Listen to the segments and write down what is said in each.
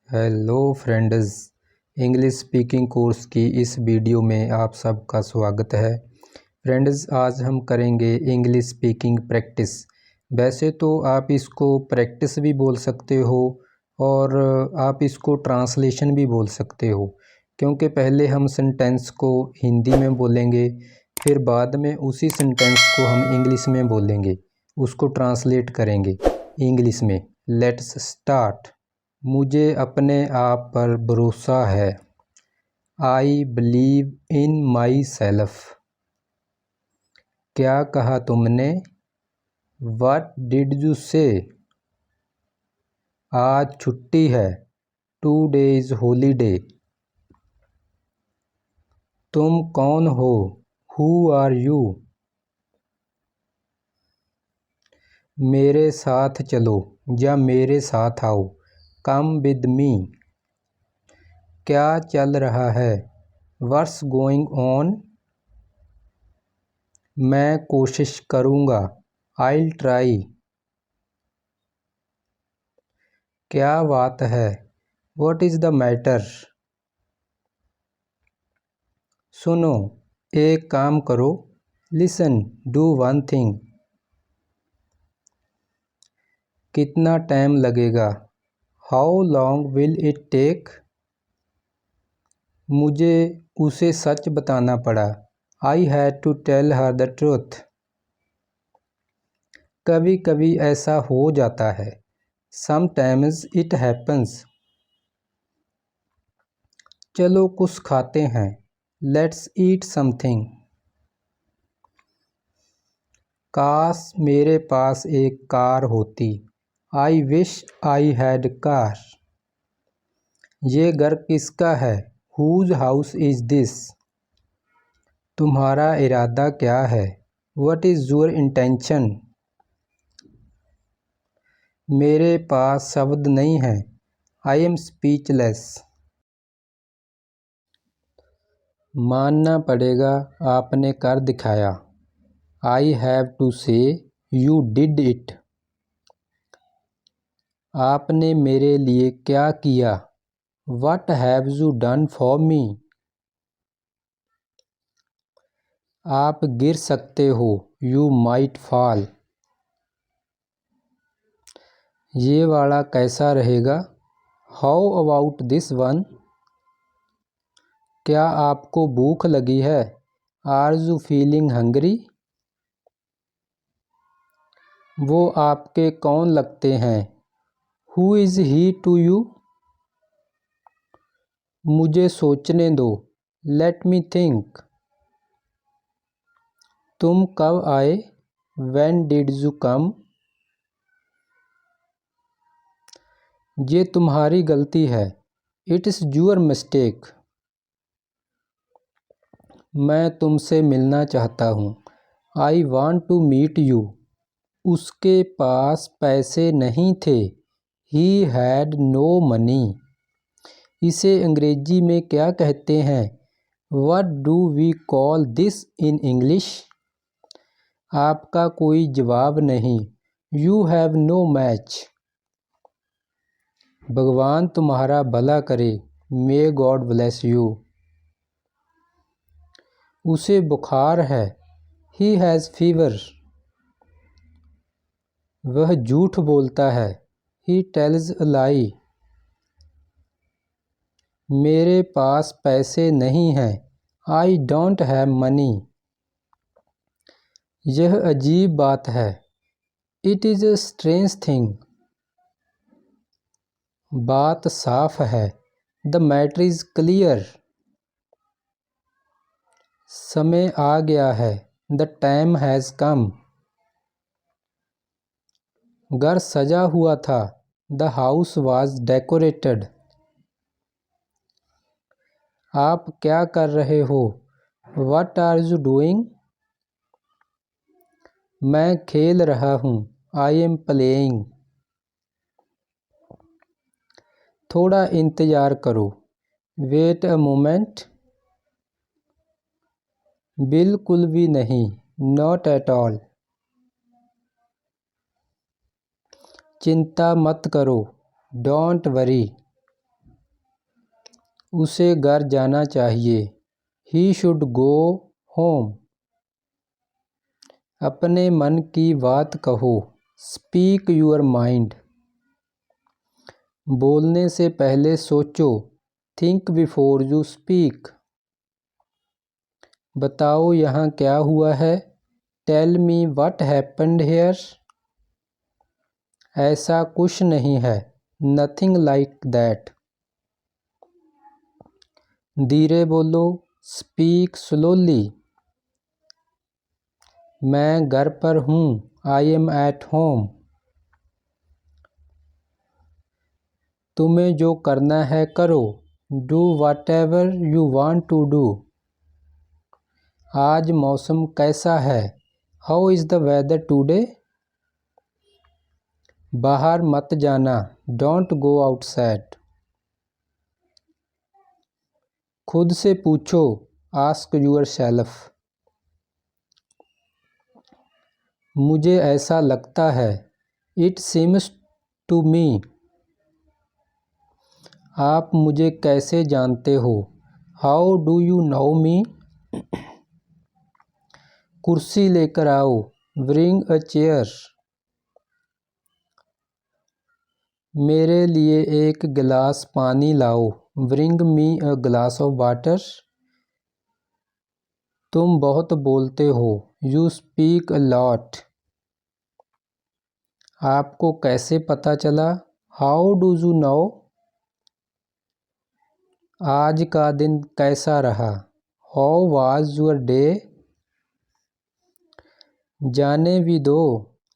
Hello friends, English speaking course की इस video में आप सबका स्वागत है। फ्रेंड्स, आज हम करेंगे इंग्लिश स्पीकिंग प्रैक्टिस। वैसे तो आप इसको प्रैक्टिस भी बोल सकते हो और आप इसको ट्रांसलेशन भी बोल सकते हो, क्योंकि पहले हम सेंटेंस को हिंदी में बोलेंगे, फिर बाद में उसी सेंटेंस को हम इंग्लिश में बोलेंगे, उसको ट्रांसलेट करेंगे इंग्लिश में। Let's start. मुझे अपने आप पर भरोसा है। I believe in my self. क्या कहा तुमने? वट डिड यू से? आज छुट्टी है। Today is holiday. तुम कौन हो? Who are you? मेरे साथ चलो या मेरे साथ आओ। Come with me. क्या चल रहा है? What's going on? मैं कोशिश करूँगा। I'll try. क्या बात है? What is the matter? सुनो, एक काम करो। Listen, do one thing। कितना टाइम लगेगा? How long will it take? मुझे उसे सच बताना पड़ा। I had to tell her the truth। कभी कभी ऐसा हो जाता है। Sometimes it happens। चलो कुछ खाते हैं। Let's eat something। काश मेरे पास एक कार होती। I wish I had car। ये घर किसका है? Whose house is this? तुम्हारा इरादा क्या है? What is your intention? मेरे पास शब्द नहीं है। I am speechless। मानना पड़ेगा, आपने कर दिखाया। I have to say you did it। आपने मेरे लिए क्या किया? What have you done for me? आप गिर सकते हो। You might fall। ये वाला कैसा रहेगा? How about this one? क्या आपको भूख लगी है? Are you feeling hungry? वो आपके कौन लगते हैं? Who is he to you? मुझे सोचने दो। Let me think। तुम कब आए? When did you come? ये तुम्हारी गलती है। It is your mistake। मैं तुमसे मिलना चाहता हूँ। I want to meet you। उसके पास पैसे नहीं थे। He had no money। इसे अंग्रेजी में क्या कहते हैं? What do we call this in English? आपका कोई जवाब नहीं। You have no match। भगवान तुम्हारा भला करे। May God bless you। उसे बुखार है। He has fever। वह झूठ बोलता है। He tells a lie। मेरे पास पैसे नहीं हैं। I don't have money। यह अजीब बात है। It is a strange thing। बात साफ है। The matter is clear। समय आ गया है। The time has come। घर सजा हुआ था। The house was decorated। आप क्या कर रहे हो? What are you doing? मैं खेल रहा हूँ। I am playing। थोड़ा इंतज़ार करो। Wait a moment। बिल्कुल भी नहीं। Not at all। चिंता मत करो। Don't worry। उसे घर जाना चाहिए। He should go home. अपने मन की बात कहो। Speak your mind. बोलने से पहले सोचो। Think before you speak. बताओ यहाँ क्या हुआ है। Tell me what happened here. ऐसा कुछ नहीं है। Nothing like that. धीरे बोलो। Speak slowly. मैं घर पर हूँ। I am at home. तुम्हें जो करना है करो। Do whatever you want to do. आज मौसम कैसा है। How is the weather today? बाहर मत जाना। Don't go outside. खुद से पूछो। Ask yourself. मुझे ऐसा लगता है। It seems to me. आप मुझे कैसे जानते हो। How do you know me? कुर्सी लेकर आओ। Bring a chair. मेरे लिए एक गिलास पानी लाओ। Bring me a glass of water. तुम बहुत बोलते हो। You speak a lot. आपको कैसे पता चला। How do you know? आज का दिन कैसा रहा। How was your day? जाने भी दो।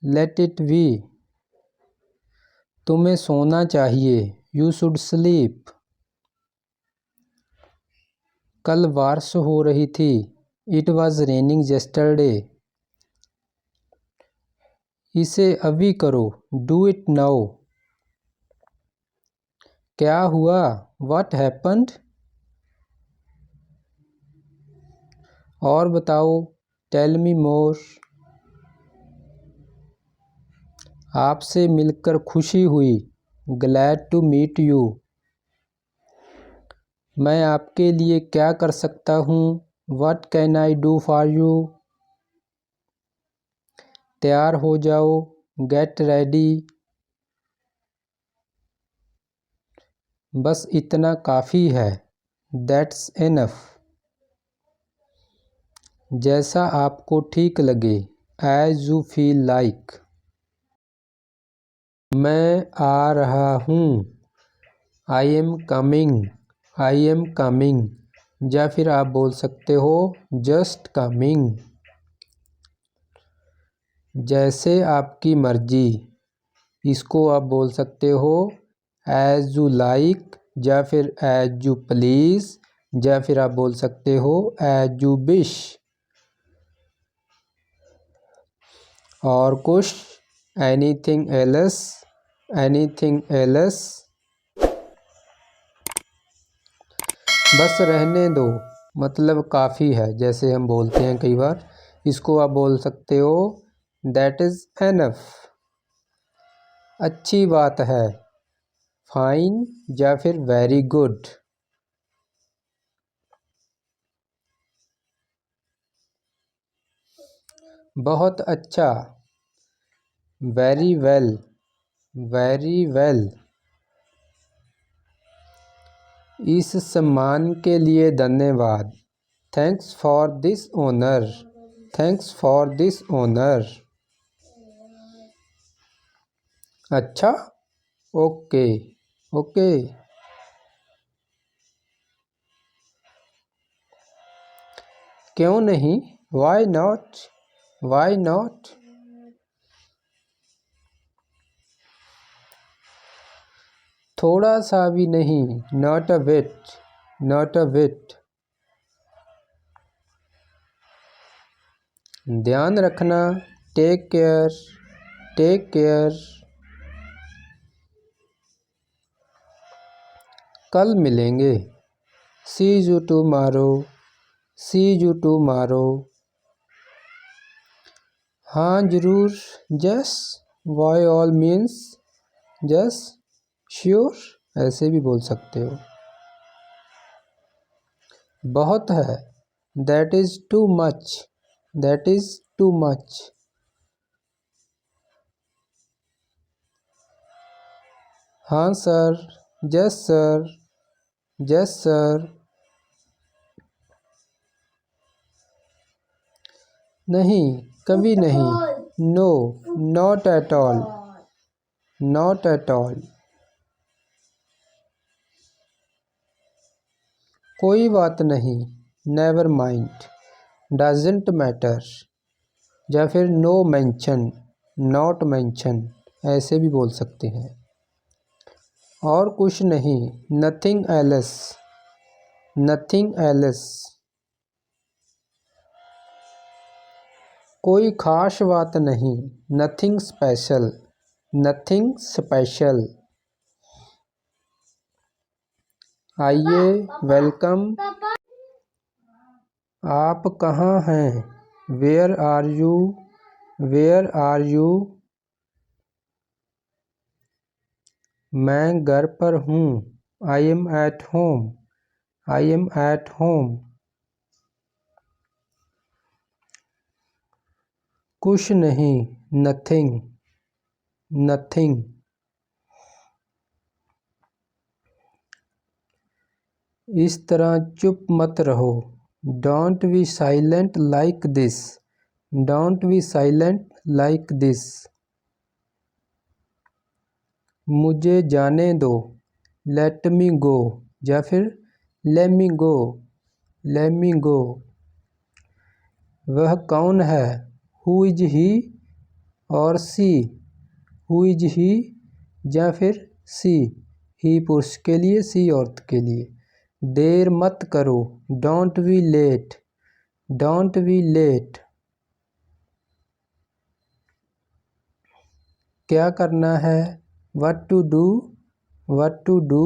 Let it be. तुम्हें सोना चाहिए। You should sleep. कल बारिश हो रही थी। It was raining yesterday. इसे अभी करो। Do it now. क्या हुआ। What happened? और बताओ। Tell me more. आपसे मिलकर खुशी हुई। Glad to meet you. मैं आपके लिए क्या कर सकता हूँ। What can I do for you? तैयार हो जाओ। Get ready. बस इतना काफ़ी है। That's enough. जैसा आपको ठीक लगे। As you feel like. मैं आ रहा हूँ। I am coming. I am coming. या फिर आप बोल सकते हो just coming. जैसे आपकी मर्जी। इसको आप बोल सकते हो as you like या फिर as you please या फिर आप बोल सकते हो as you wish। और कुछ anything else, anything else। बस रहने दो मतलब काफ़ी है। जैसे हम बोलते हैं कई बार। इसको आप बोल सकते हो that is enough। अच्छी बात है। फाइन या फिर वेरी गुड। बहुत अच्छा। Very well, very well. इस सम्मान के लिए धन्यवाद। Thanks for this honour, thanks for this honour. अच्छा, ओके ओके। क्यों नहीं। Why not, why not. थोड़ा सा भी नहीं। Not a bit, not a bit. ध्यान रखना। Take care, take care. कल मिलेंगे। See you tomorrow, see you tomorrow. हाँ ज़रूर। Yes, by all means. Yes, sure ऐसे भी बोल सकते हो। बहुत है। That is too much, that is too much. हाँ sir, yes sir, yes sir. नहीं, कभी नहीं। No, not at all, not at all. कोई बात नहीं, नेवर माइंड, डजेंट मैटर, या फिर नो मेंशन, नॉट मेंशन, ऐसे भी बोल सकते हैं। और कुछ नहीं, नथिंग एल्स, नथिंग एल्स। कोई खास बात नहीं, नथिंग स्पेशल, नथिंग स्पेशल। आइए, वेलकम। आप कहाँ हैं? Where are you, where are you. मैं घर पर हूँ। I am at home, I am at home. कुछ नहीं, नथिंग, नथिंग। इस तरह चुप मत रहो। Don't be silent like this, don't be silent like this. मुझे जाने दो। लेट मी गो, या फिर let me go, let me गो। वह कौन है? हु इज ही और सी, हु इज ही या फिर सी। ही पुरुष के लिए, सी औरत के लिए। देर मत करो। Don't be late, don't be late. क्या करना है? What to do, what to do.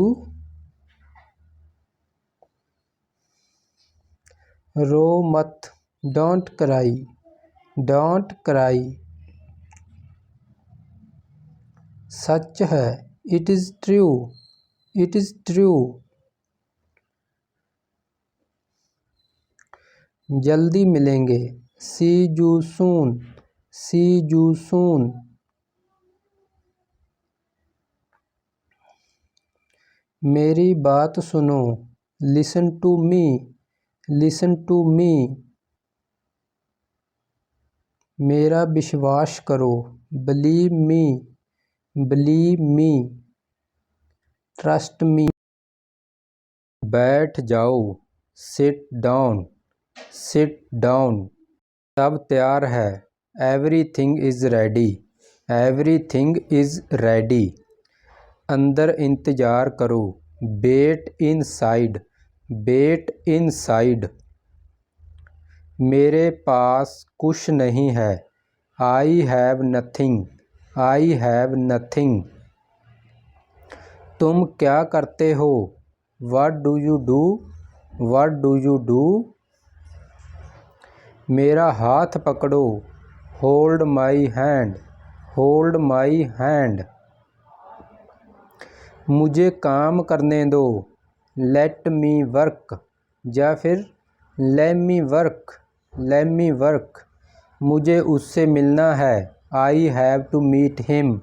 रो मत। Don't cry, don't cry. सच है। It is true, it is true. जल्दी मिलेंगे। See you soon, see you soon. मेरी बात सुनो। Listen to me, listen to me. मेरा विश्वास करो। Believe me, believe me. Trust me. बैठ जाओ। Sit down, sit down. सब तैयार है। Everything is ready, everything is ready. अंदर इंतज़ार करो। Wait inside, wait inside. मेरे पास कुछ नहीं है। I have nothing, I have nothing. तुम क्या करते हो? What do you do, what do you do. मेरा हाथ पकड़ो। Hold my hand, hold my hand. मुझे काम करने दो। लेट मी वर्क, या फिर let me work, let me work. मुझे उससे मिलना है। I have to meet him,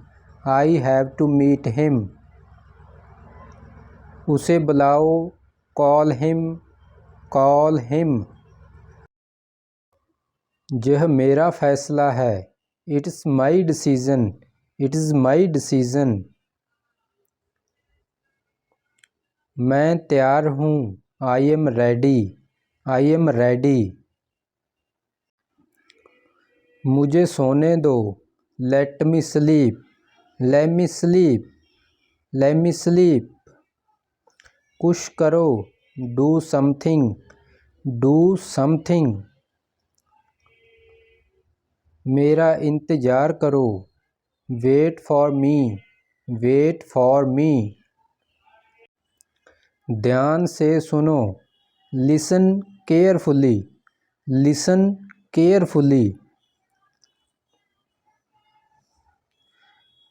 I have to meet him. उसे बुलाओ। Call him, call him. यह मेरा फैसला है। It's my decision, it is my decision. मैं तैयार हूँ। I am ready, I am ready. मुझे सोने दो। Let me sleep, let me sleep, let me sleep. कुछ करो। Do something, do something. मेरा इंतज़ार करो। Wait for me, wait for me. ध्यान से सुनो। Listen carefully, listen carefully.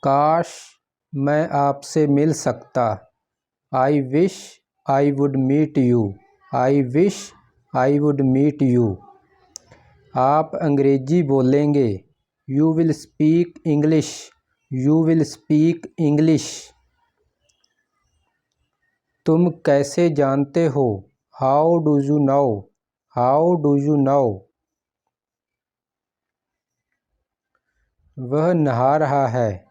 काश मैं आपसे मिल सकता। I wish I would meet you, I wish I would meet you. आप अंग्रेजी बोलेंगे। You will speak English. You will speak English. तुम कैसे जानते हो? How do you know? How do you know? वह नहा रहा है।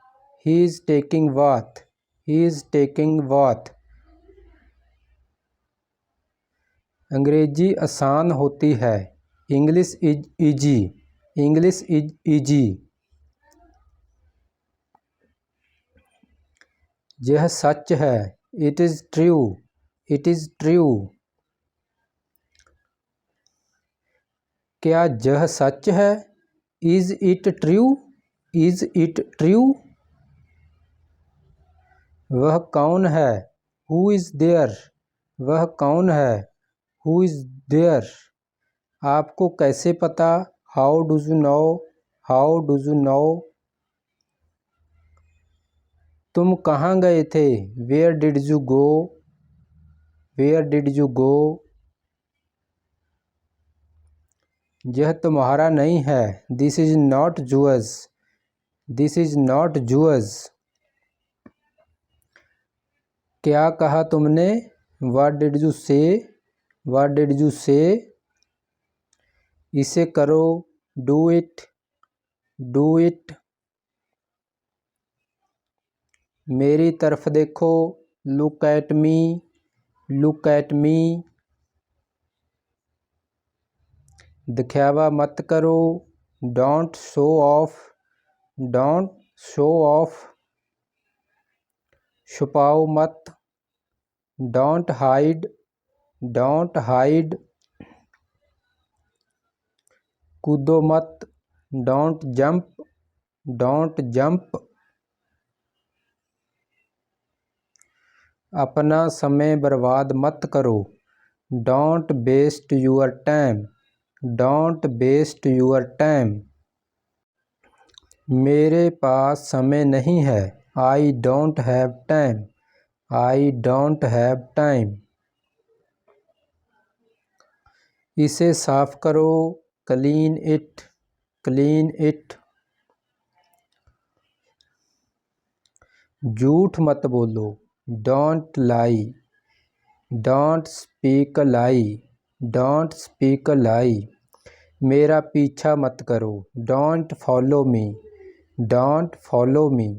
He is taking bath. He is taking bath. अंग्रेजी आसान होती है। English is easy. English is easy. यह सच है। It is true. It is true. क्या यह सच है? Is it true? Is it true? वह कौन है? Who is there? वह कौन है? Who is there? आपको कैसे पता? How do you know? How do you know? तुम कहाँ गए थे? Where did you go? Where did you go? यह तुम्हारा नहीं है। This is not yours। This is not yours। क्या कहा तुमने? What did you say? What did you say? इसे करो। Do it। Do it। मेरी तरफ देखो। Look at me। Look at me। दिखावा मत करो। Don't show off। Don't show off। छुपाओ मत। Don't hide। Don't hide। कूदो मत। Don't jump। Don't jump। अपना समय बर्बाद मत करो। Don't waste your time। Don't waste your time। मेरे पास समय नहीं है। I don't have time। I don't have time। इसे साफ करो। Clean it। Clean it। झूठ मत बोलो। Don't lie। Don't speak a lie। Don't speak a lie। मेरा पीछा मत करो। Don't follow me। Don't follow me।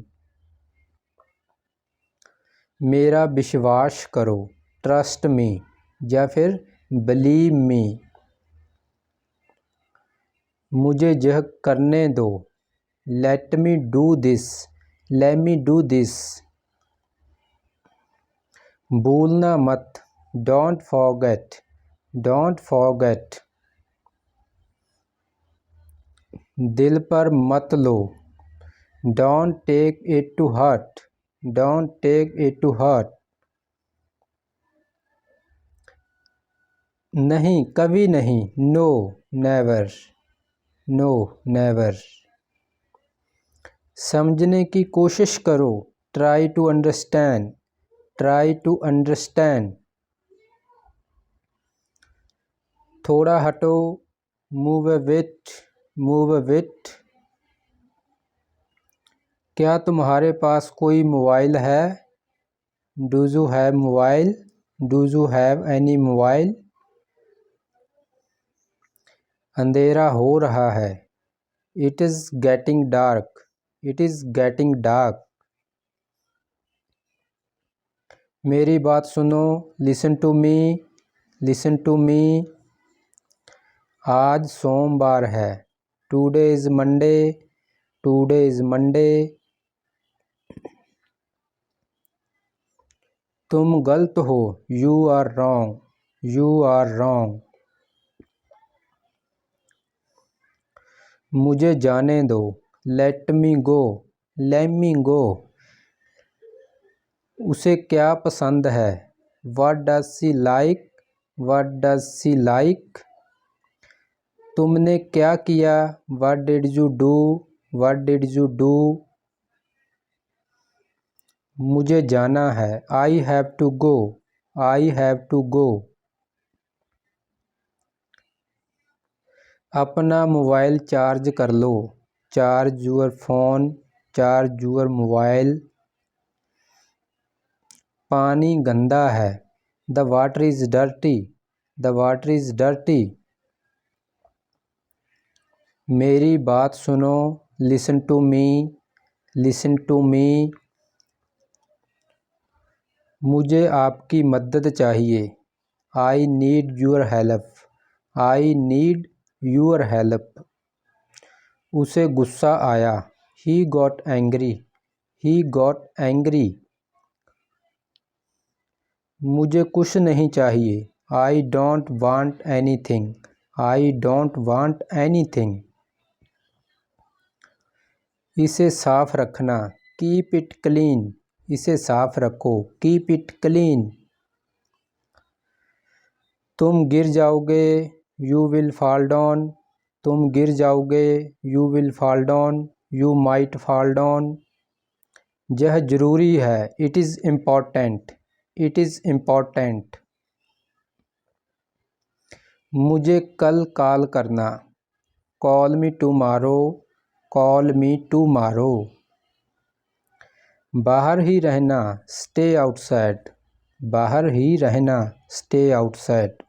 मेरा विश्वास करो। Trust me या फिर believe me। मुझे यह करने दो। Let me do this। Let me do this। भूलना मत। Don't forget। Don't forget। दिल पर मत लो। Don't take it to heart। Don't take it to heart। नहीं, कभी नहीं। No, never। No, never। समझने की कोशिश करो। Try to understand। Try to understand। थोड़ा हटो। Move a bit। Move a bit। क्या तुम्हारे पास कोई मोबाइल है? Do you have mobile? Do you have any mobile? अंधेरा हो रहा है। It is getting dark। It is getting dark। मेरी बात सुनो। Listen to me। Listen to me। आज सोमवार है। Today is Monday। Today is Monday। तुम गलत हो। You are wrong। You are wrong। मुझे जाने दो। Let me go। Let me go। उसे क्या पसंद है? What does she like? What does she like? तुमने क्या किया? What did you do? What did you do? मुझे जाना है। I have to go। I have to go। अपना मोबाइल चार्ज कर लो। Charge your phone, charge your mobile. पानी गंदा है। The water is dirty, the water is dirty. मेरी बात सुनो, listen to me, listen to me. मुझे आपकी मदद चाहिए। I need your help, I need your help. उसे गुस्सा आया। He got angry, he got angry. मुझे कुछ नहीं चाहिए। I don't want anything, I don't want anything. इसे साफ रखना। कीप इट क्लीन, इसे साफ रखो। Keep it clean. तुम गिर जाओगे। यू विल फॉल डाउन, तुम गिर जाओगे। You will fall down, you might fall down. यह ज़रूरी है। It is important, it is important. मुझे कल कॉल करना। Call me tomorrow, call me tomorrow. बाहर ही रहना। स्टे आउटसाइड, बाहर ही रहना। Stay outside.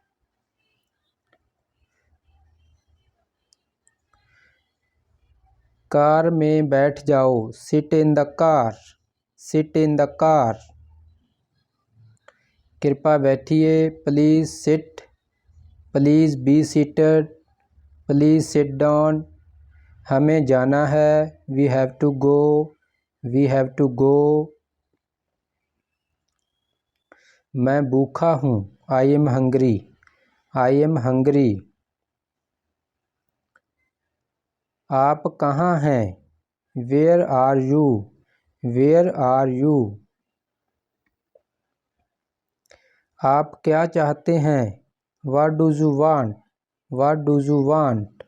कार में बैठ जाओ। Sit in the car, sit in the car. कृपया बैठिए। Please sit, please be seated, please sit down. हमें जाना है। We have to go, we have to go. मैं भूखा हूँ। I am hungry, I am hungry. आप कहाँ हैं? Where are you, where are you. आप क्या चाहते हैं? What do you want, what do you want.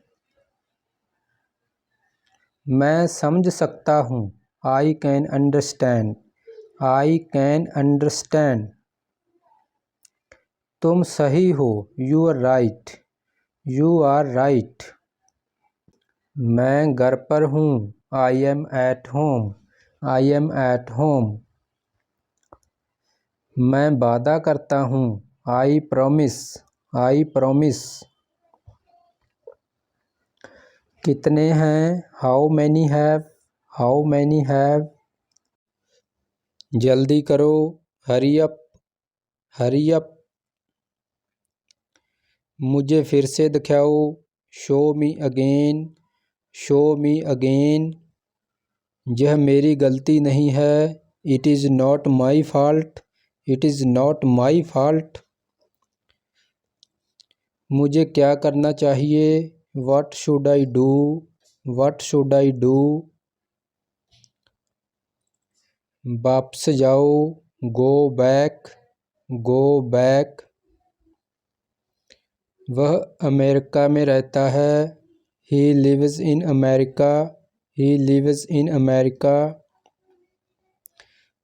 मैं समझ सकता हूँ। I can understand, I can understand. तुम सही हो। You are right, you are right. मैं घर पर हूँ। I am at home, I am at home. मैं वादा करता हूँ। I promise, I promise. कितने हैं? How many have, how many have. जल्दी करो। Hurry up, hurry up. मुझे फिर से दिखाओ। Show me again, show me again. यह मेरी गलती नहीं है। It is not my fault, it is not my fault. मुझे क्या करना चाहिए? What should I do, what should I do. वापस जाओ। Go back, go back. वह अमेरिका में रहता है। He lives in America, he lives in America.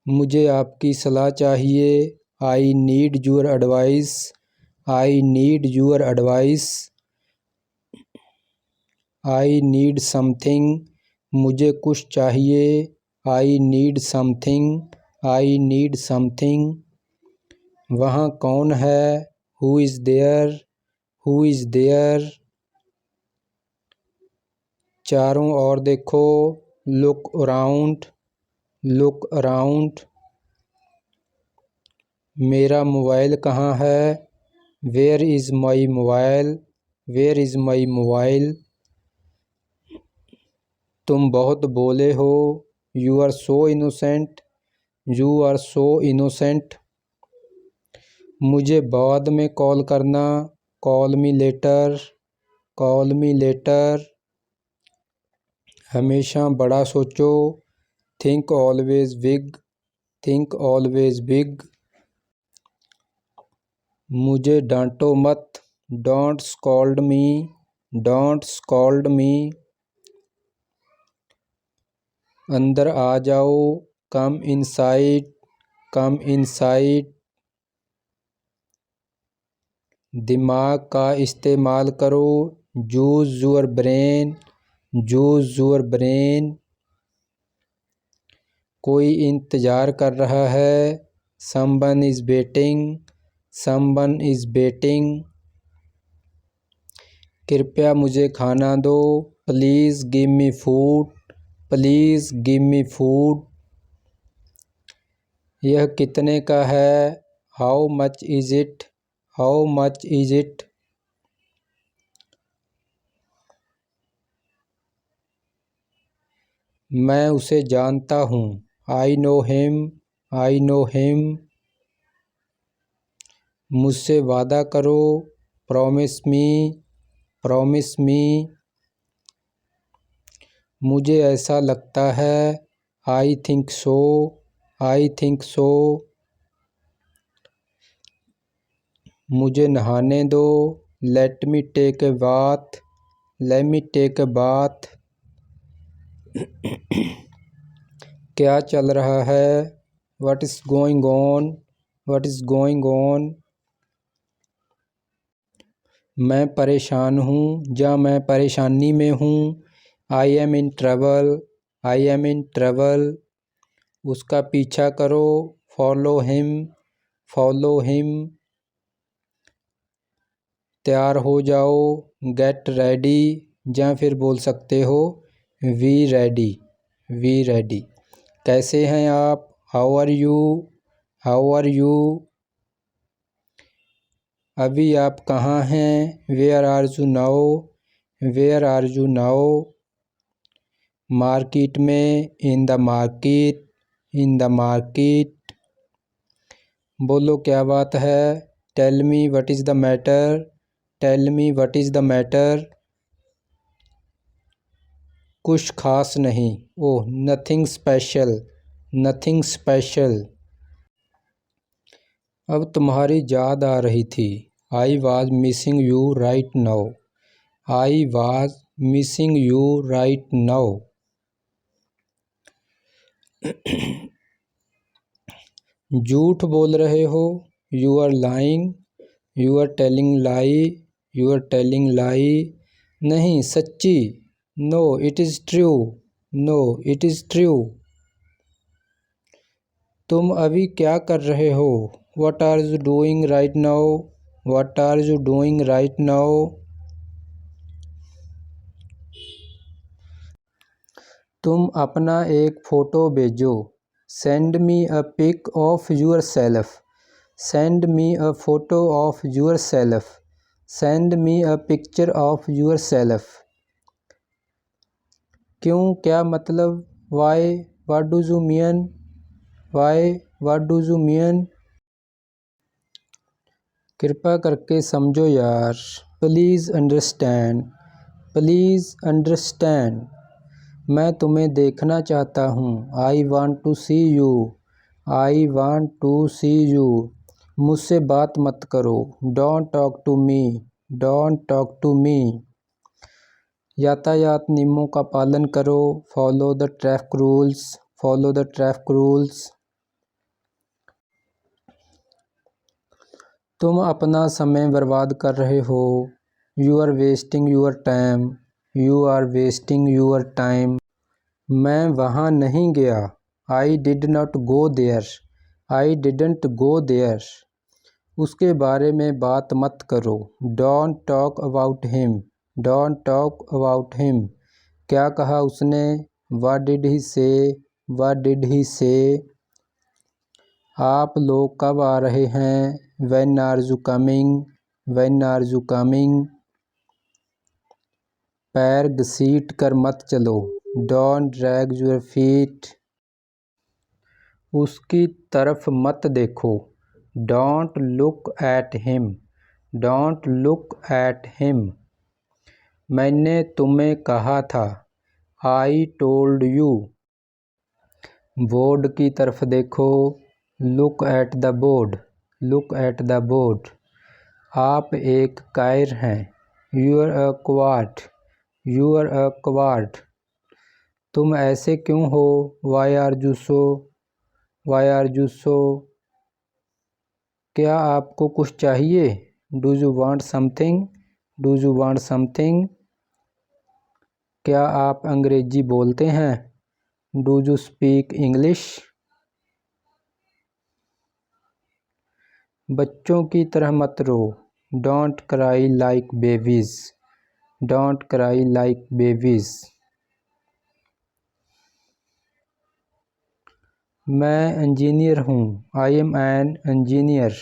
मुझे आपकी सलाह चाहिए। I need your advice, I need your advice. I need something, मुझे कुछ चाहिए। I need something, I need something. वहाँ कौन है? Who is there, who is there. चारों ओर देखो। Look around, look around. मेरा मोबाइल कहाँ है? Where is my mobile, where is my mobile. तुम बहुत भोले हो। You are so innocent, you are so innocent. मुझे बाद में कॉल करना। Call me later, call me later. हमेशा बड़ा सोचो। Think always big, think always big. मुझे डांटो मत। Don't scold me, don't scold me. अंदर आ जाओ। Come inside, come inside. दिमाग का इस्तेमाल करो। Use your brain, use your brain. कोई इंतज़ार कर रहा है, someone is waiting, someone is waiting. कृपया मुझे खाना दो, please give me food, please give me food. यह कितने का है, how much is it, how much is it. मैं उसे जानता हूँ, I know him, I know him. मुझसे वादा करो, प्रॉमिस मी, प्रॉमिस मी। मुझे ऐसा लगता है, I think so, I think so. मुझे नहाने दो, let me take a bath, let me take a bath. क्या चल रहा है, what is going on, what is going on. मैं परेशान हूँ या मैं परेशानी में हूँ, I am in trouble, I am in trouble. उसका पीछा करो, फॉलो हिम, फॉलो हिम। तैयार हो जाओ, गेट रेडी, या फिर बोल सकते हो वी रेडी, वी रेडी। कैसे हैं आप, how are you, how are you. अभी आप कहाँ हैं, where are you now, where are you now. Market में, in the market, in the market. बोलो क्या बात है, tell me what is the matter, tell me what is the matter. कुछ खास नहीं, oh nothing special, nothing special. अब तुम्हारी याद आ रही थी, I was missing you right now, I was missing you right now. झूठ बोल रहे हो, you are lying, you are telling lie, you are telling lie. नहीं सच्ची, no it is true, no it is true. तुम अभी क्या कर रहे हो, what are you doing right now, what are you doing right now. तुम अपना एक फ़ोटो भेजो, send me a pic of yourself, send me a photo of yourself, send me a picture of your self. क्यों, क्या मतलब, why, what do you mean, why, what do you mean. कृपया करके समझो यार, please understand, please understand. मैं तुम्हें देखना चाहता हूँ, I want to see you, I want to see you. मुझसे बात मत करो, don't talk to me, don't talk to me. यातायात नियमों का पालन करो, follow the traffic rules, follow the traffic rules. तुम अपना समय बर्बाद कर रहे हो, you are wasting your time, you are wasting your time. मैं वहाँ नहीं गया, I did not go there, I didn't go there. उसके बारे में बात मत करो, don't talk about him, don't talk about him. क्या कहा उसने, व्हाट डिड ही से, व्हाट डिड ही से। आप लोग कब आ रहे हैं, when are you coming, when are you coming. पैर घसीट कर मत चलो, डोंट ड्रैग योर फीट। उसकी तरफ मत देखो, don't look at him, don't look at him. मैंने तुम्हें कहा था, आई टोल्ड यू। बोर्ड की तरफ देखो, look at the board, look at the board. आप एक कायर हैं, you are a coward, you are a coward. तुम ऐसे क्यों हो, why are you so, why are you so. क्या आपको कुछ चाहिए, do you want something, do you want something? क्या आप अंग्रेजी बोलते हैं? Do you speak English? बच्चों की तरह मत रो। Don't cry like babies. Don't cry like babies. मैं इंजीनियर हूँ। I M an engineer.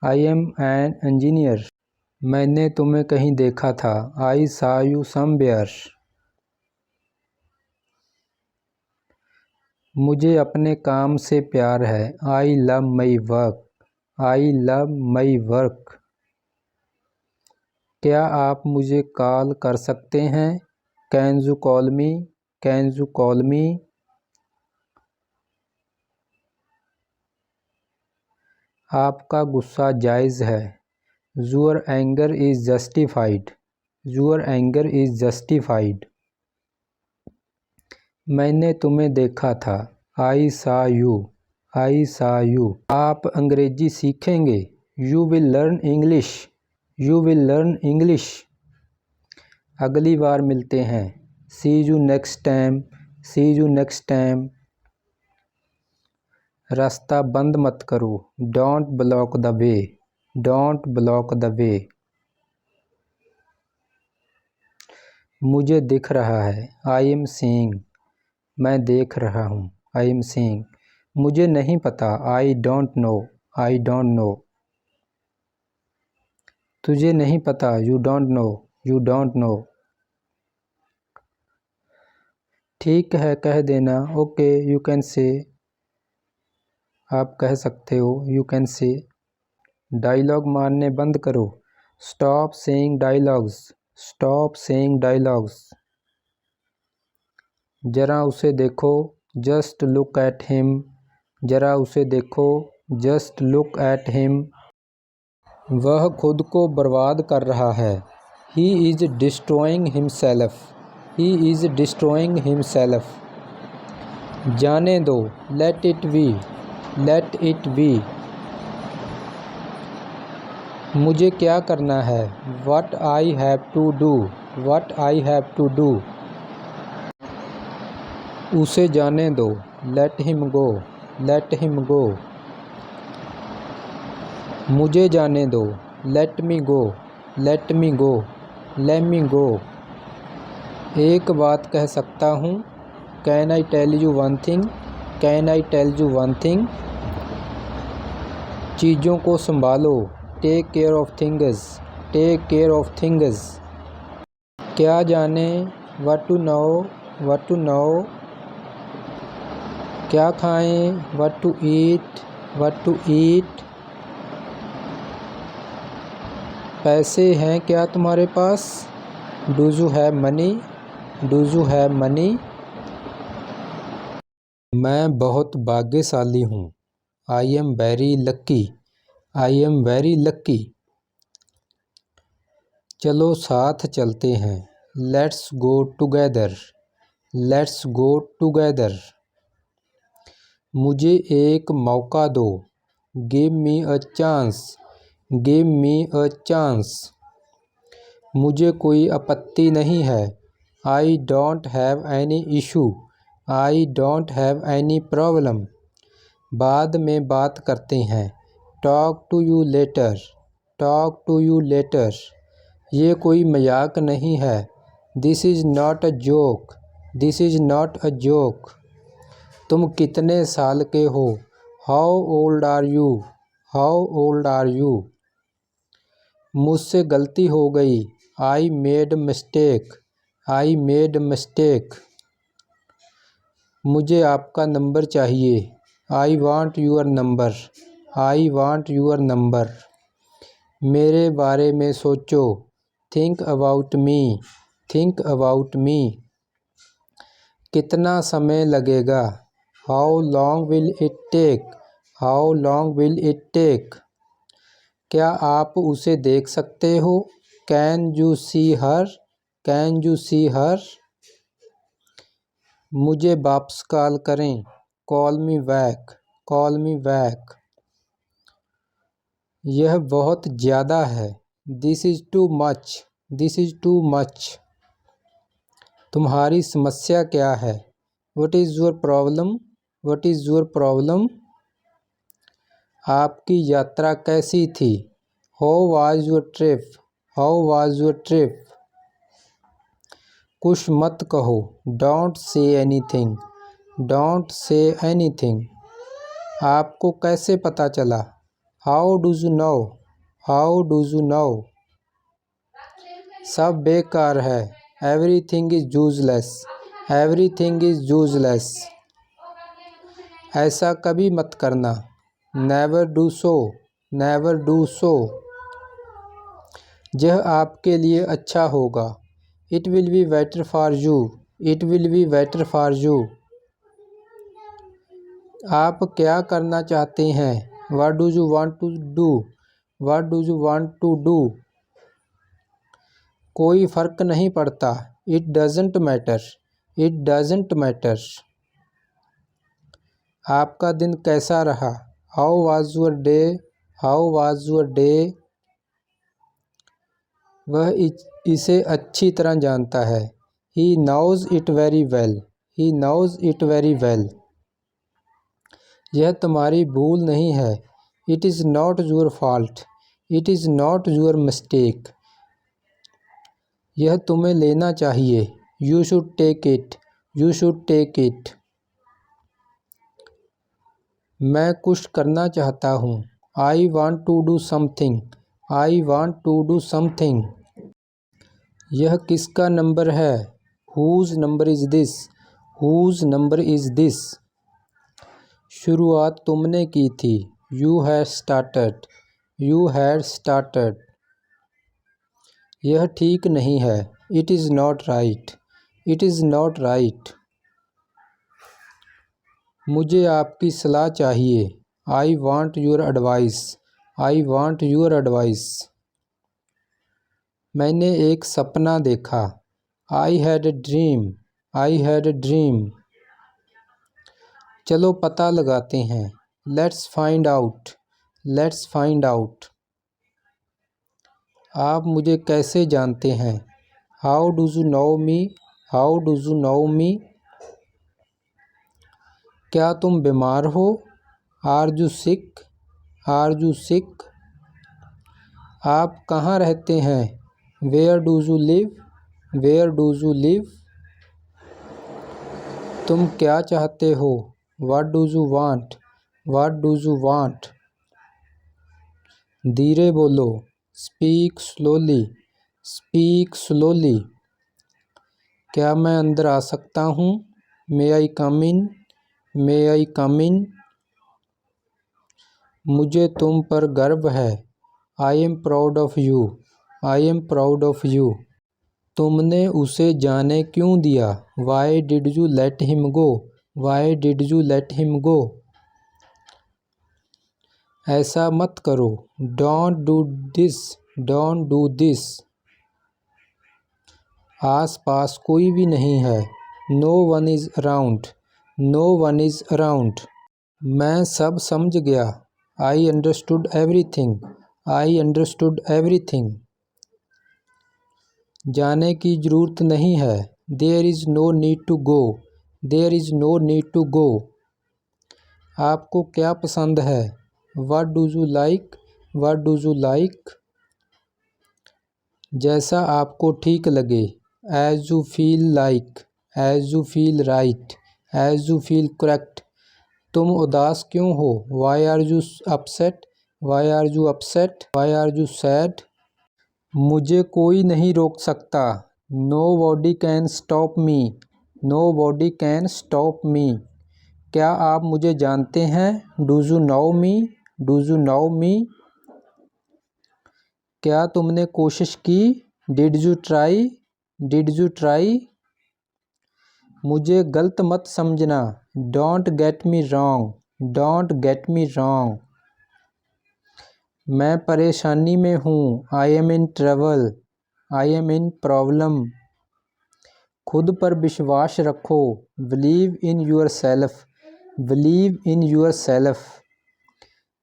I am an engineer. मैंने तुम्हें कहीं देखा था। I saw you somewhere. मुझे अपने काम से प्यार है। I love my work. I love my work. क्या आप मुझे कॉल कर सकते हैं? Can you call me? Can you call मी? आपका गुस्सा जायज़ है। Your anger is justified. Your anger is justified. मैंने तुम्हें देखा था। I saw you. I saw you. आप अंग्रेजी सीखेंगे। You will learn English. You will learn English. अगली बार मिलते हैं। See you next time. See you next time. रास्ता बंद मत करो। Don't block the way. Don't block the way. मुझे दिख रहा है। I am seeing. मैं देख रहा हूँ। I am seeing. मुझे नहीं पता। I don't know. I don't know. तुझे नहीं पता। You don't know. You don't know. ठीक है कह देना। Okay you can say. आप कह सकते हो। You can say. डायलॉग मारने बंद करो। Stop saying dialogues. Stop saying dialogues. जरा उसे देखो। Just look at him. जरा उसे देखो। Just look at him. वह खुद को बर्बाद कर रहा है। He is destroying himself. He is destroying himself. जाने दो। Let it be. Let it be. मुझे क्या करना है। What I have to do. What I have to do. उसे जाने दो। Let him go. Let him गो। मुझे जाने दो। Let me go. Let me go. Let me go. एक बात कह सकता हूँ। Can I tell you one thing. Can I tell you one thing. चीज़ों को संभालो। Take care of things. Take care of things. क्या जाने। What to know. What to know. क्या खाएं। What to eat. What to eat. पैसे हैं क्या तुम्हारे पास। Do you have money. Do you have money. मैं बहुत भाग्यशाली हूँ। I am very lucky. I am very lucky. चलो साथ चलते हैं। Let's go together. Let's go together. मुझे एक मौका दो। Give me a chance. Give me a chance. मुझे कोई आपत्ति नहीं है। I don't have any issue. I don't have any problem. बाद में बात करते हैं। Talk to you later. Talk to you later. ये कोई मजाक नहीं है। This is not a joke. This is not a joke. तुम कितने साल के हो। How old are you. How old are you. मुझसे गलती हो गई। I made mistake. I made mistake. मुझे आपका नंबर चाहिए। I want your number. I want your number. मेरे बारे में सोचो। Think about me. Think about me. कितना समय लगेगा। How long will it take. How long will it take. क्या आप उसे देख सकते हो। Can you see her. Can you see her. मुझे वापस कॉल करें। Call me back. Call me back. यह बहुत ज़्यादा है। This is too much, this is too much. तुम्हारी समस्या क्या है? What is your problem, what is your problem. आपकी यात्रा कैसी थी? How was your trip, how was your trip. कुछ मत कहो, don't say anything, don't say anything. आपको कैसे पता चला? How do you know, how do you know. सब बेकार है, everything is useless, everything is useless. ऐसा कभी मत करना, never do so, never do so. यह आपके लिए अच्छा होगा, it will be better for you, it will be better for you. आप क्या करना चाहते हैं? What do you want to do, what do you want to do. कोई फर्क नहीं पड़ता, it doesn't matter, it doesn't matter. आपका दिन कैसा रहा? How was your day, how was your day. वह इसे अच्छी तरह जानता है, he knows it very well, he knows it very well. यह तुम्हारी भूल नहीं है, it is not your fault, it is not your mistake. यह तुम्हें लेना चाहिए, you should take it, you should take it. मैं कुछ करना चाहता हूँ, I want to do something, I want to do something. यह किसका नंबर है? Whose number is this, whose number is this. शुरुआत तुमने की थी, you had started, you had started. यह ठीक नहीं है, it is not right, it is not right. मुझे आपकी सलाह चाहिए, I want your advice, I want your advice. मैंने एक सपना देखा, I had a dream, I had a dream. चलो पता लगाते हैं, let's find out, let's find out. आप मुझे कैसे जानते हैं? How do you know me, how do you know me. क्या तुम बीमार हो? Are you sick, are you sick. आप कहाँ रहते हैं? Where do you live, where do you live. तुम क्या चाहते हो? What do you want, what do you want. धीरे बोलो, स्पीक स्लोली, स्पीक स्लोली। क्या मैं अंदर आ सकता हूँ? मे आई कम इन, मे आई कम इन। मुझे तुम पर गर्व है, I am proud of you, I am proud of you. तुमने उसे जाने क्यों दिया? Why did you let him go, why did you let him go. ऐसा मत करो, don't do this, don't do this. आस पास कोई भी नहीं है, no one is around, no one is around. मैं सब समझ गया, I understood everything, I understood everything. जाने की ज़रूरत नहीं है, there is no need to go, there is no need to go. आपको क्या पसंद है? What do you like, what do you like. जैसा आपको ठीक लगे, as you feel like, as you feel right, as you feel correct. तुम उदास क्यों हो? Why are you upset, why are you upset, why are you sad. मुझे कोई नहीं रोक सकता, nobody can stop me, nobody can stop मी। क्या आप मुझे जानते हैं? Do you know me, do you know me. क्या तुमने कोशिश की? Did you try, did you try. मुझे गलत मत समझना, don't get me wrong, don't get me wrong. मैं परेशानी में हूँ, I am in trouble, I am in problem. खुद पर विश्वास रखो, believe in yourself, believe in yourself.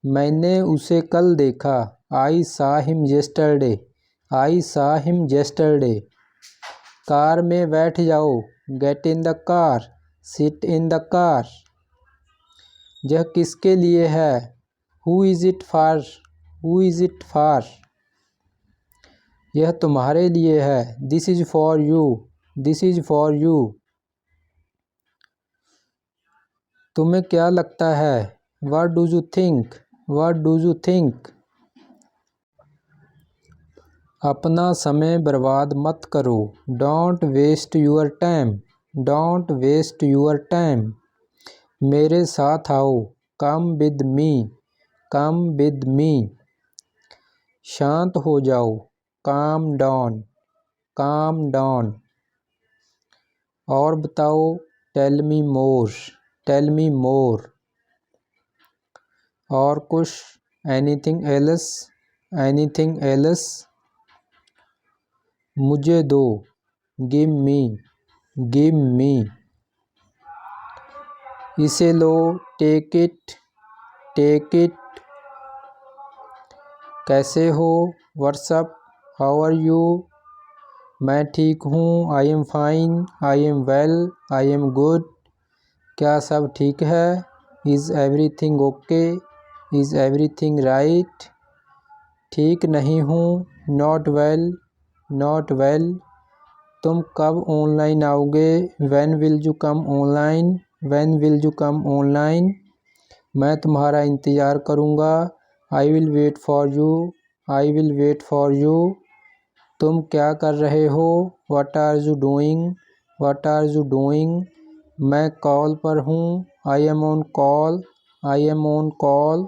मैंने उसे कल देखा, आई सा हिम येस्टरडे, आई सा हिम yesterday। कार में बैठ जाओ, get in the car, sit in the car. यह किसके लिए है, who is it for, who is it for. यह तुम्हारे लिए है, this is for you, this is for you. तुम्हें क्या लगता है, what do you think, what do you think. अपना समय बर्बाद मत करो, don't waste your time, don't waste your time. मेरे साथ आओ, come with me, come with मी। शांत हो जाओ, काम डाउन, काम डाउन। और बताओ, टेल मी मोर, टेल मी मोर। और कुछ, एनीथिंग एल्स, एनीथिंग एल्स। मुझे दो, गिव मी, गिव मी। इसे लो, टेक इट, टेक इट। कैसे हो, व्हाट्सअप, हाउ आर यू। मैं ठीक हूँ, I am fine, I am well, I am good. क्या सब ठीक है, is everything okay, is everything right. ठीक नहीं हूँ, नॉट वेल, नॉट वेल। तुम कब ऑनलाइन आओगे, when will you come online, when will you come online. मैं तुम्हारा इंतज़ार करूँगा, I will wait for you, I will wait for you. तुम क्या कर रहे हो, what are you doing, what are you doing. मैं कॉल पर हूँ, I am on call, I am on call.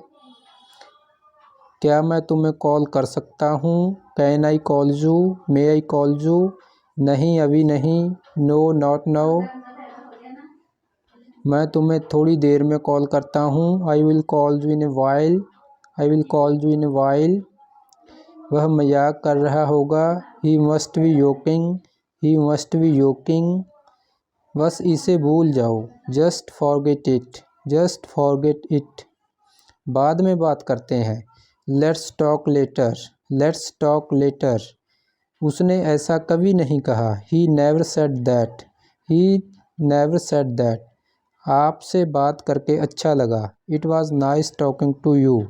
क्या मैं तुम्हें कॉल कर सकता हूँ, can I call you, may I call you. नहीं, अभी नहीं, नो नॉट नाउ। मैं तुम्हें थोड़ी देर में कॉल करता हूँ, I will call you in a while, I will call you in a while. वह मजाक कर रहा होगा, he must be joking, he must be joking. बस इसे भूल जाओ, just forget it, just forget it. बाद में बात करते हैं, let's talk later, let's talk later. उसने ऐसा कभी नहीं कहा, he never said that, he never said that. आपसे बात करके अच्छा लगा, it was nice talking to you.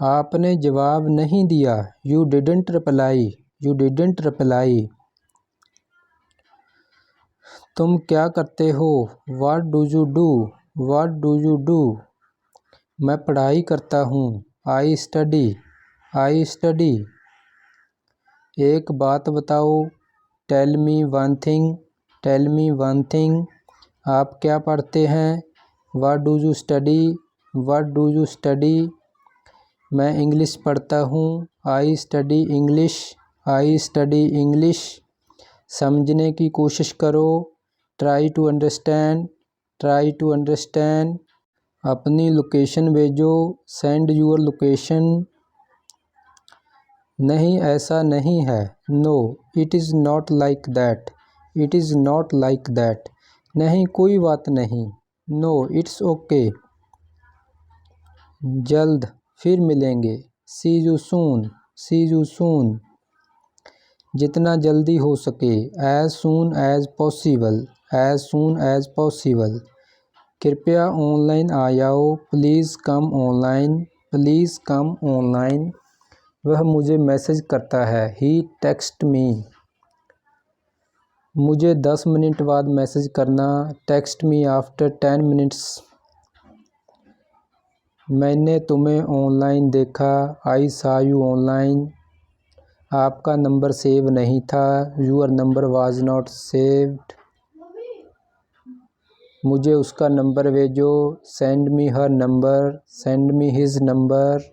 आपने जवाब नहीं दिया, you didn't reply, you didn't reply. तुम क्या करते हो, what do you do, what do you do. मैं पढ़ाई करता हूँ, आई स्टडी, आई स्टडी। एक बात बताओ, tell me one thing, tell me one thing. आप क्या पढ़ते हैं, what do you study, what do you study. मैं इंग्लिश पढ़ता हूँ, I study English, I study English. समझने की कोशिश करो, try to understand, try to understand. अपनी लोकेशन भेजो, सेंड यूर लोकेशन। नहीं, ऐसा नहीं है, no it is not like that, it is not like that. नहीं, कोई बात नहीं, नो इट्स ओके। जल्द फिर मिलेंगे, see you soon, see you सून। जितना जल्दी हो सके, as soon as possible, as soon as possible. कृपया ऑनलाइन आ जाओ, please come online, please come online. वह मुझे मैसेज करता है, ही टेक्स्ट मी। मुझे 10 मिनट बाद मैसेज करना, टेक्स्ट मी आफ्टर 10 मिनट्स। मैंने तुम्हें ऑनलाइन देखा, आई सा यू ऑनलाइन। आपका नंबर सेव नहीं था, your number was not saved. मुझे उसका नंबर भेजो, send me her number, send me his number.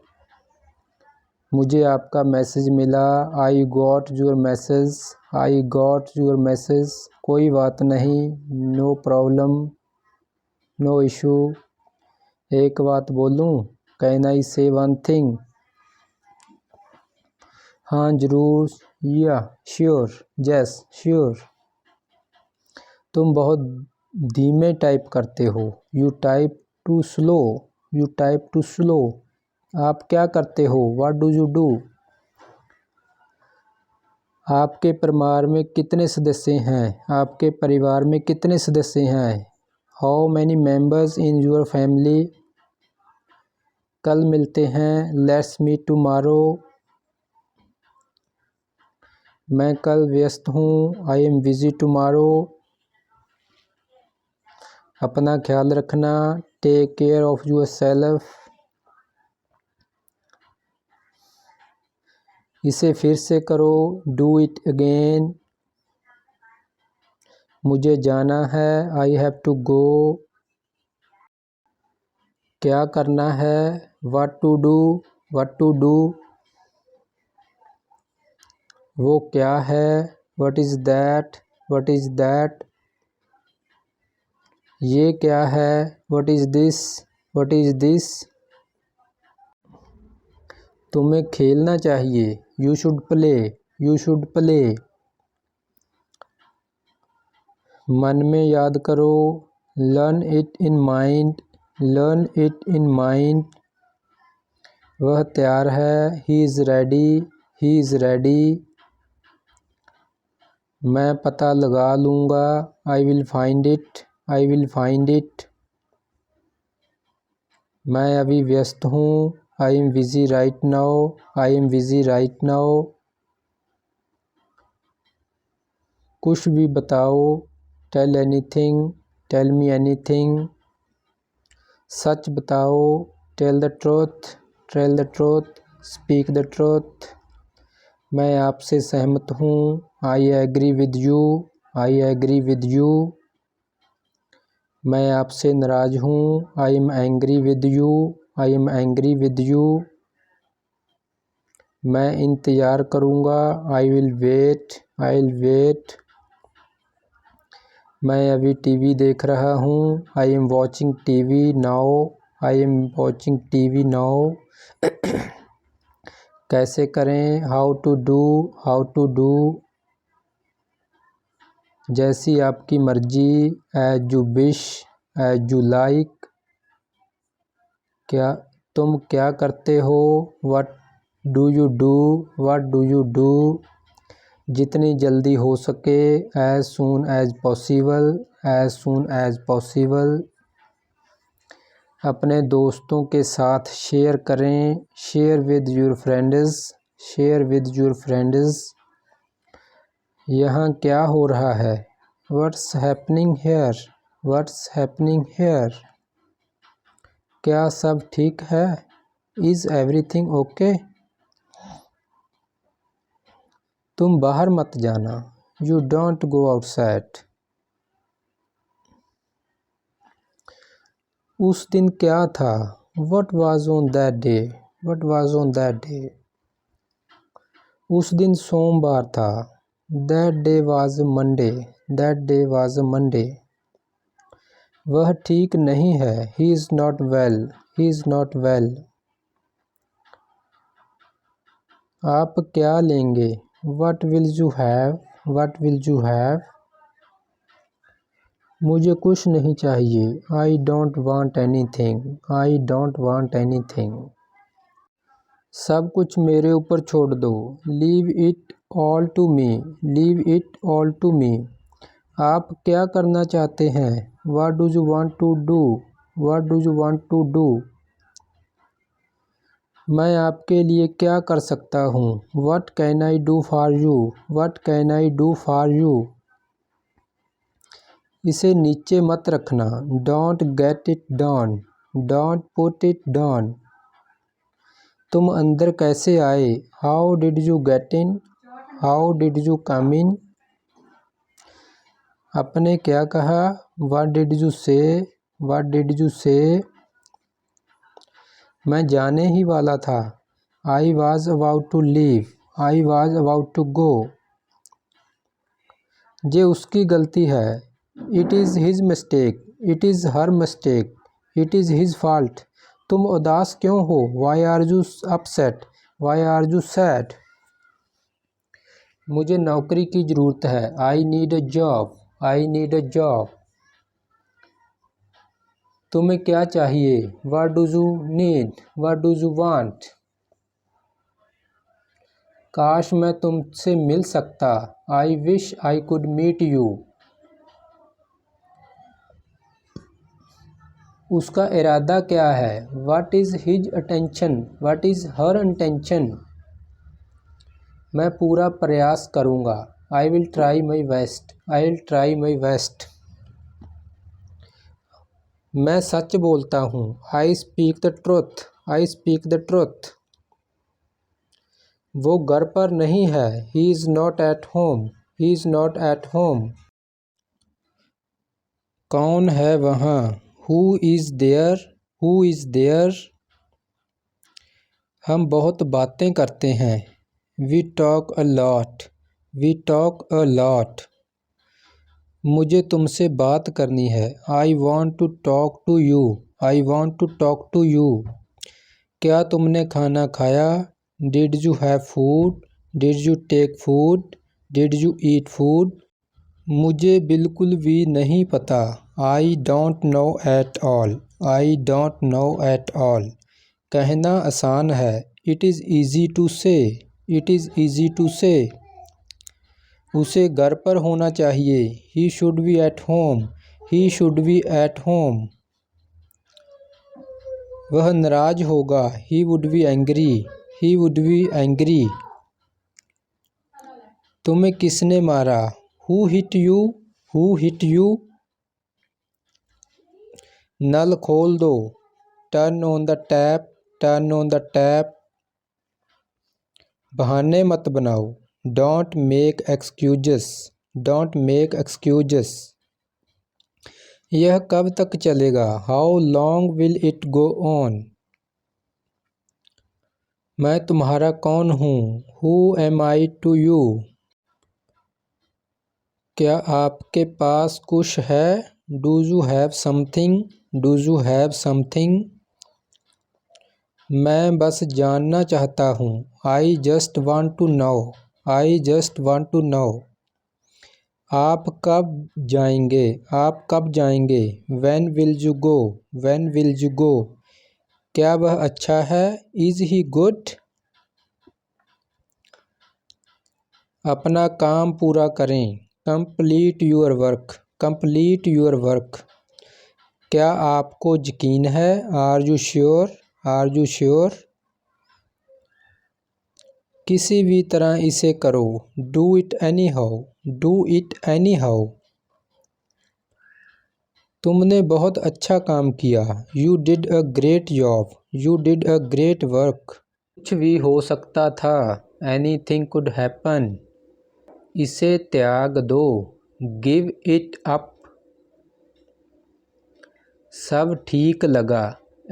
मुझे आपका मैसेज मिला, I got your message, I got your message. कोई बात नहीं, नो प्रॉब्लम, नो इशू। एक बात बोलूं, कैन आई से वन थिंग। हाँ ज़रूर, या श्योर, यस श्योर। तुम बहुत धीमे टाइप करते हो, you type two slow, you type two slow. आप क्या करते हो, व्हाट डू यू डू। आपके परिवार में कितने सदस्य हैं? आपके परिवार में कितने सदस्य हैं? How many members in your family? कल मिलते हैं। Let's meet tomorrow. मैं कल व्यस्त हूँ। I am busy tomorrow. अपना ख्याल रखना। Take care of yourself. इसे फिर से करो। Do it again. मुझे जाना है। I have to go. क्या करना है? What to do. What to do. वो क्या है? What is that. What is that. ये क्या है? What is this. What is this. तुम्हें खेलना चाहिए। You should play. You should play. मन में याद करो। Learn it in mind. Learn it in mind. वह तैयार है। He is ready. He is ready. मैं पता लगा लूँगा। I will find it. I will find it. मैं अभी व्यस्त हूँ। I am busy right now. I am busy right now. कुछ भी बताओ। Tell anything. Tell me anything. सच बताओ। Tell the truth. Tell the truth. Speak the truth. मैं आपसे सहमत हूँ। I agree with you. I agree with you. मैं आपसे नाराज़ हूँ। I am angry with you. I am angry with you. मैं इंतज़ार करूँगा। I will wait. I will wait. मैं अभी टीवी देख रहा हूँ। I am watching TV now. I am watching TV now. कैसे करें? How to do. How to do. जैसी आपकी मर्जी। As you wish. As you like. क्या तुम क्या करते हो? What do you do. What do you do. जितनी जल्दी हो सके। As soon as possible. As soon as possible. अपने दोस्तों के साथ शेयर करें। Share with your friends. Share with your friends. यहाँ क्या हो रहा है? What's happening here. What's happening here. क्या सब ठीक है? Is everything okay. तुम बाहर मत जाना। You don't go outside. उस दिन क्या था? What was on that day? What was on that day? उस दिन सोमवार था। That day was a Monday. That day was a Monday. वह ठीक नहीं है। He is not well. He is not well. आप क्या लेंगे? What will you have? What will you have? मुझे कुछ नहीं चाहिए। I don't want anything. I don't want anything. सब कुछ मेरे ऊपर छोड़ दो। Leave it all to me. Leave it all to me. आप क्या करना चाहते हैं? What do you want to do? What do you want to do? मैं आपके लिए क्या कर सकता हूँ? What can I do for you? What can I do for you? इसे नीचे मत रखना। Don't get it down. Don't put it down. तुम अंदर कैसे आए? How did you get in? How did you come in? आपने क्या कहा? What did you say? What did you say? मैं जाने ही वाला था। I was about to leave. I was about to go. ये उसकी गलती है। It is his mistake. It is her mistake. It is his fault. तुम उदास क्यों हो? Why are you upset? Why are you sad? मुझे नौकरी की ज़रूरत है। I need a job. I need a job. तुम्हें क्या चाहिए? What do you need? What do you want? काश मैं तुमसे मिल सकता। I wish I could meet you. उसका इरादा क्या है? What is his attention? What is her intention? मैं पूरा प्रयास करूँगा। I will try my best. I will try my best. मैं सच बोलता हूँ। I speak the truth. I speak the truth. वो घर पर नहीं है। He is not at home. He is not at home. कौन है वहाँ? Who is there? Who is there? हम बहुत बातें करते हैं। We talk a lot. We talk a lot. मुझे तुमसे बात करनी है। I want to talk to you. I want to talk to you. क्या तुमने खाना खाया? Did you have food? Did you take food? Did you eat food? मुझे बिल्कुल भी नहीं पता। I don't know at all. I don't know at all. कहना आसान है। It is easy to say. It is easy to say. उसे घर पर होना चाहिए। He should be at home. He should be at home. वह नाराज होगा। He would be angry. He would be angry. तुम्हें किसने मारा? Who hit you? Who hit you? नल खोल दो। Turn on the tap. Turn on the tap. बहाने मत बनाओ। Don't make excuses. Don't make excuses. यह कब तक चलेगा? How long will it go on? मैं तुम्हारा कौन हूँ? Who am I to you? क्या आपके पास कुछ है? Do you have something? Do you have something? मैं बस जानना चाहता हूँ। I just want to know. I just want to know. आप कब जाएंगे? आप कब जाएंगे? When will you go? When will you go? क्या वह अच्छा है? Is he good? अपना काम पूरा करें। Complete your work. Complete your work. क्या आपको यकीन है? Are you sure? Are you sure? किसी भी तरह इसे करो। Do it anyhow. Do it anyhow. तुमने बहुत अच्छा काम किया। You did a great job. You did a great work. कुछ भी हो सकता था। Anything could happen. इसे त्याग दो। Give it up. सब ठीक लगा।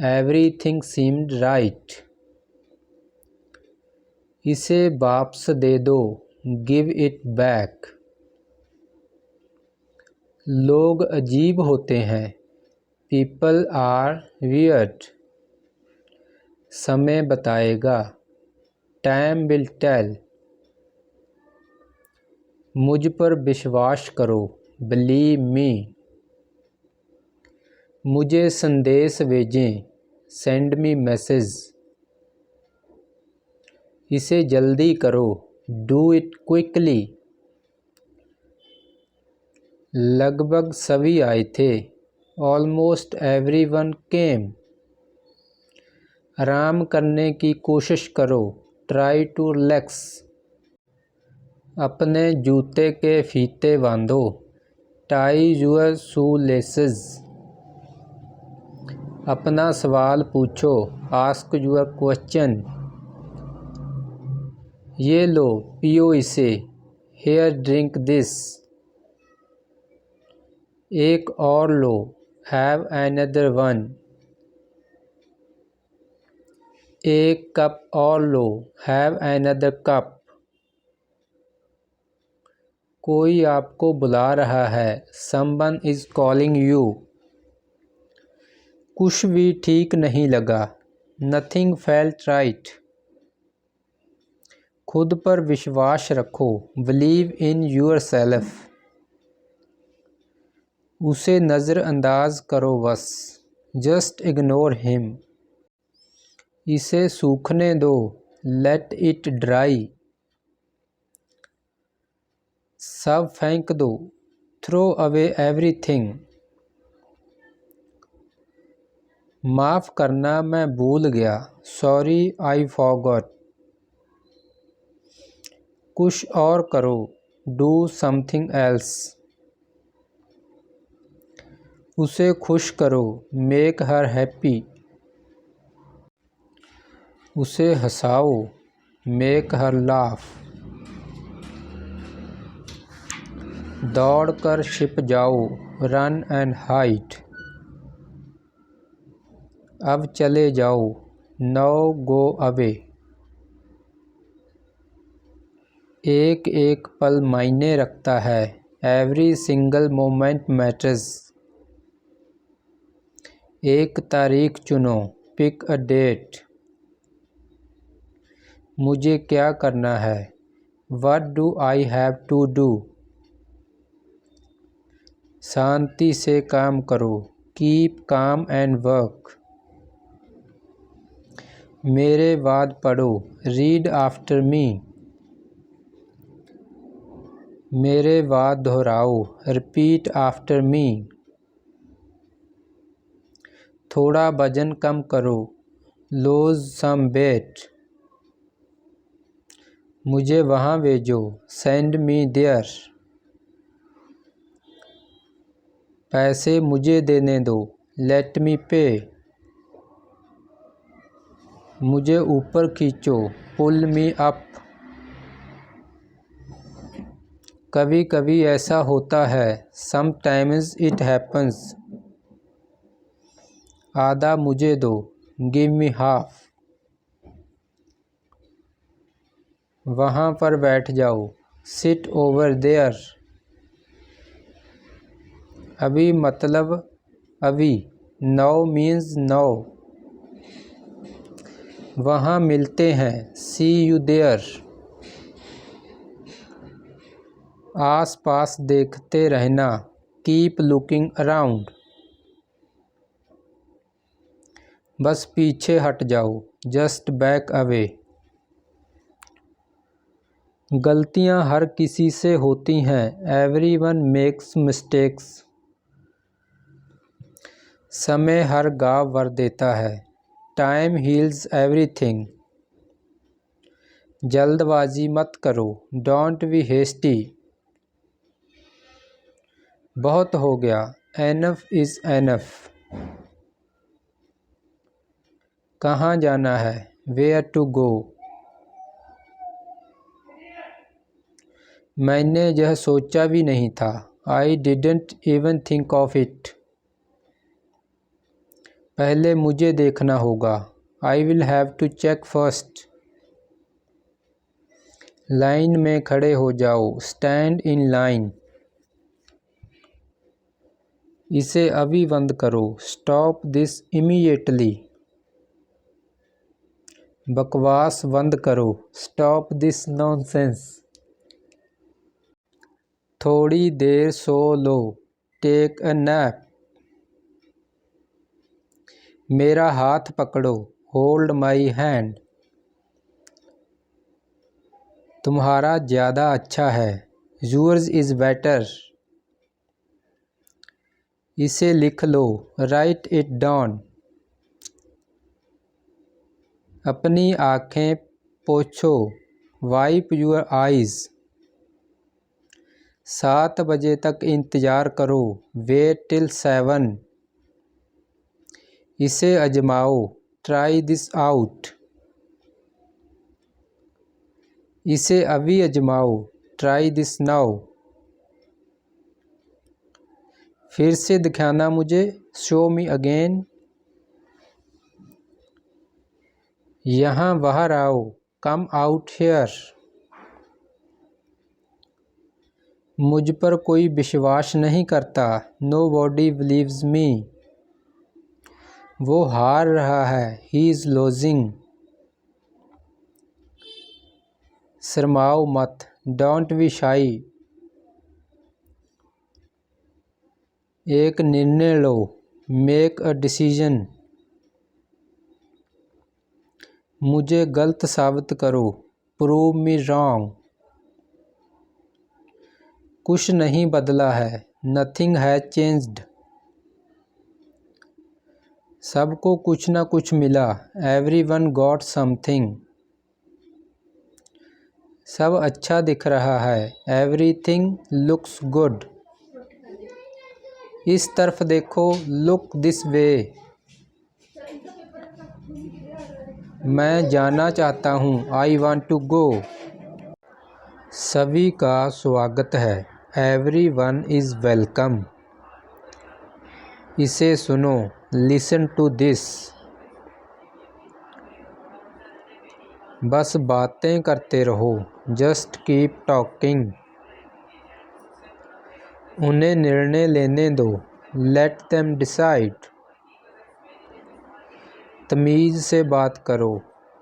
Everything seemed right. इसे वापस दे दो। Give it back. लोग अजीब होते हैं। People are weird. समय बताएगा। Time will tell. मुझ पर विश्वास करो। Believe me. मुझे संदेश भेजें। Send me message. इसे जल्दी करो। Do it quickly. लगभग सभी आए थे। Almost everyone came. आराम करने की कोशिश करो। Try to relax. अपने जूते के फीते बांधो। Tie your shoelaces. अपना सवाल पूछो। Ask your question. ये लो, पियो इसे। Here, drink this. एक और लो। Have another one. एक कप और लो। Have another cup. कोई आपको बुला रहा है। Someone is calling you. कुछ भी ठीक नहीं लगा। Nothing felt right. खुद पर विश्वास रखो। Believe in yourself. उसे नज़रअंदाज करो बस। Just ignore him. इसे सूखने दो। Let it dry. सब फेंक दो, थ्रो अवे एवरीथिंग। माफ़ करना, मैं भूल गया, सॉरी आई फॉरगॉट। कुछ और करो, डू समथिंग एल्स। उसे खुश करो, मेक हर हैप्पी। उसे हंसाओ, मेक हर लाफ। दौड़ कर छिप जाओ, रन एंड हाइड। अब चले जाओ, नाउ गो अवे। एक एक पल मायने रखता है, एवरी सिंगल मोमेंट मैटर्स। एक तारीख चुनो, पिक अ डेट। मुझे क्या करना है, what do I have to do. शांति से काम करो, कीप काम एंड वर्क। मेरे बाद पढ़ो, रीड आफ्टर मी। मेरे बाद दोहराओ, रिपीट आफ्टर मी। थोड़ा वजन कम करो, लूज सम वेट। मुझे वहाँ भेजो, सेंड मी देयर। पैसे मुझे देने दो, लेट मी पे। मुझे ऊपर खींचो, पुल मी अप। कभी कभी ऐसा होता है, समटाइम्स इट हैपन्स। आधा मुझे दो, गिव मी हाफ। वहाँ पर बैठ जाओ, सिट ओवर देयर। अभी मतलब अभी, नाउ मीन्स नाउ। वहाँ मिलते हैं, सी यू देयर। आस पास देखते रहना, कीप लुकिंग अराउंड। बस पीछे हट जाओ, जस्ट बैक अवे। गलतियाँ हर किसी से होती हैं, एवरीवन मेक्स मिस्टेक्स। समय हर घाव भर देता है, टाइम हील्स एवरीथिंग। जल्दबाजी मत करो, डोंट बी हेस्टी। बहुत हो गया, एनफ इज़ एनफ। कहाँ जाना है, वेयर टू गो। मैंने यह सोचा भी नहीं था, I didn't even think of it. पहले मुझे देखना होगा, I will have to check first. Line में खड़े हो जाओ, स्टैंड इन लाइन। इसे अभी बंद करो, स्टॉप दिस इमीडिएटली। बकवास बंद करो, स्टॉप दिस नॉनसेंस। थोड़ी देर सो लो, टेक अ नैप। मेरा हाथ पकड़ो, होल्ड माई हैंड। तुम्हारा ज़्यादा अच्छा है, योर्स इज़ बेटर। इसे लिख लो, राइट इट डाउन। अपनी आँखें पोंछो, वाइप योर आइज़। 7 बजे तक इंतज़ार करो, वेट टिल 7। इसे आजमाओ, ट्राई दिस आउट। इसे अभी आजमाओ, ट्राई दिस नाउ। फिर से दिखाना मुझे, शो मी अगेन। यहाँ बाहर आओ, कम आउट हियर। मुझ पर कोई विश्वास नहीं करता, नो बॉडी बिलीव्स मी। वो हार रहा है, ही इज़ लूजिंग। शर्माओ मत, डोंट बी शाई। एक निर्णय लो, मेक अ डिसीजन। मुझे गलत साबित करो, प्रूव मी रॉन्ग। कुछ नहीं बदला है, नथिंग हैज चेंज्ड। सबको कुछ ना कुछ मिला, एवरीवन गॉट समथिंग। सब अच्छा दिख रहा है, एवरीथिंग लुक्स गुड। इस तरफ देखो, लुक दिस वे। मैं जाना चाहता हूँ, आई वॉन्ट टू गो। सभी का स्वागत है, एवरीवन इज़ वेलकम। इसे सुनो, लिसन टू दिस। बस बातें करते रहो, जस्ट कीप टॉकिंग। उन्हें निर्णय लेने दो, लेट देम डिसाइड। तमीज़ से बात करो,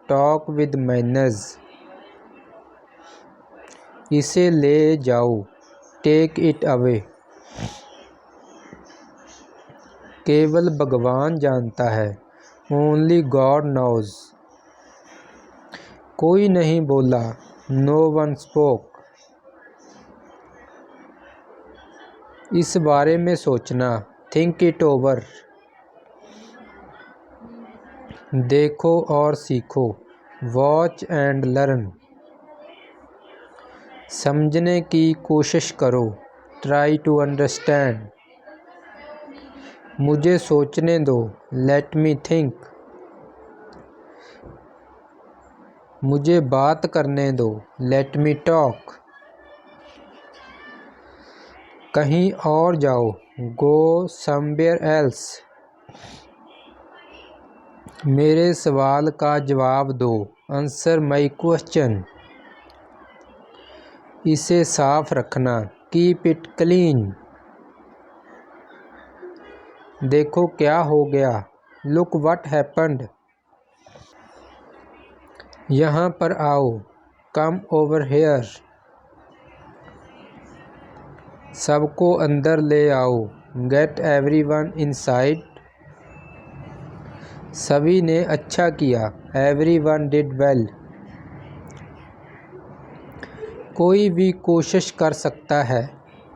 टॉक विद मैनर्स। इसे ले जाओ, टेक इट अवे। केवल भगवान जानता है, ओनली गॉड नोज। कोई नहीं बोला, नो वन स्पोक। इस बारे में सोचना, थिंक इट ओवर। देखो और सीखो, वॉच एंड लर्न। समझने की कोशिश करो, ट्राई टू अंडरस्टैंड। मुझे सोचने दो, लेट मी थिंक। मुझे बात करने दो, लेट मी टॉक। कहीं और जाओ, गो समवेयर एल्स। मेरे सवाल का जवाब दो, आंसर माई क्वेश्चन। इसे साफ रखना, कीप इट क्लीन। देखो क्या हो गया, लुक व्हाट हैपेंड। यहाँ पर आओ, कम ओवर हेयर। सबको अंदर ले आओ, गेट एवरीवन इनसाइड। सभी ने अच्छा किया, एवरीवन डिड वेल। कोई भी कोशिश कर सकता है,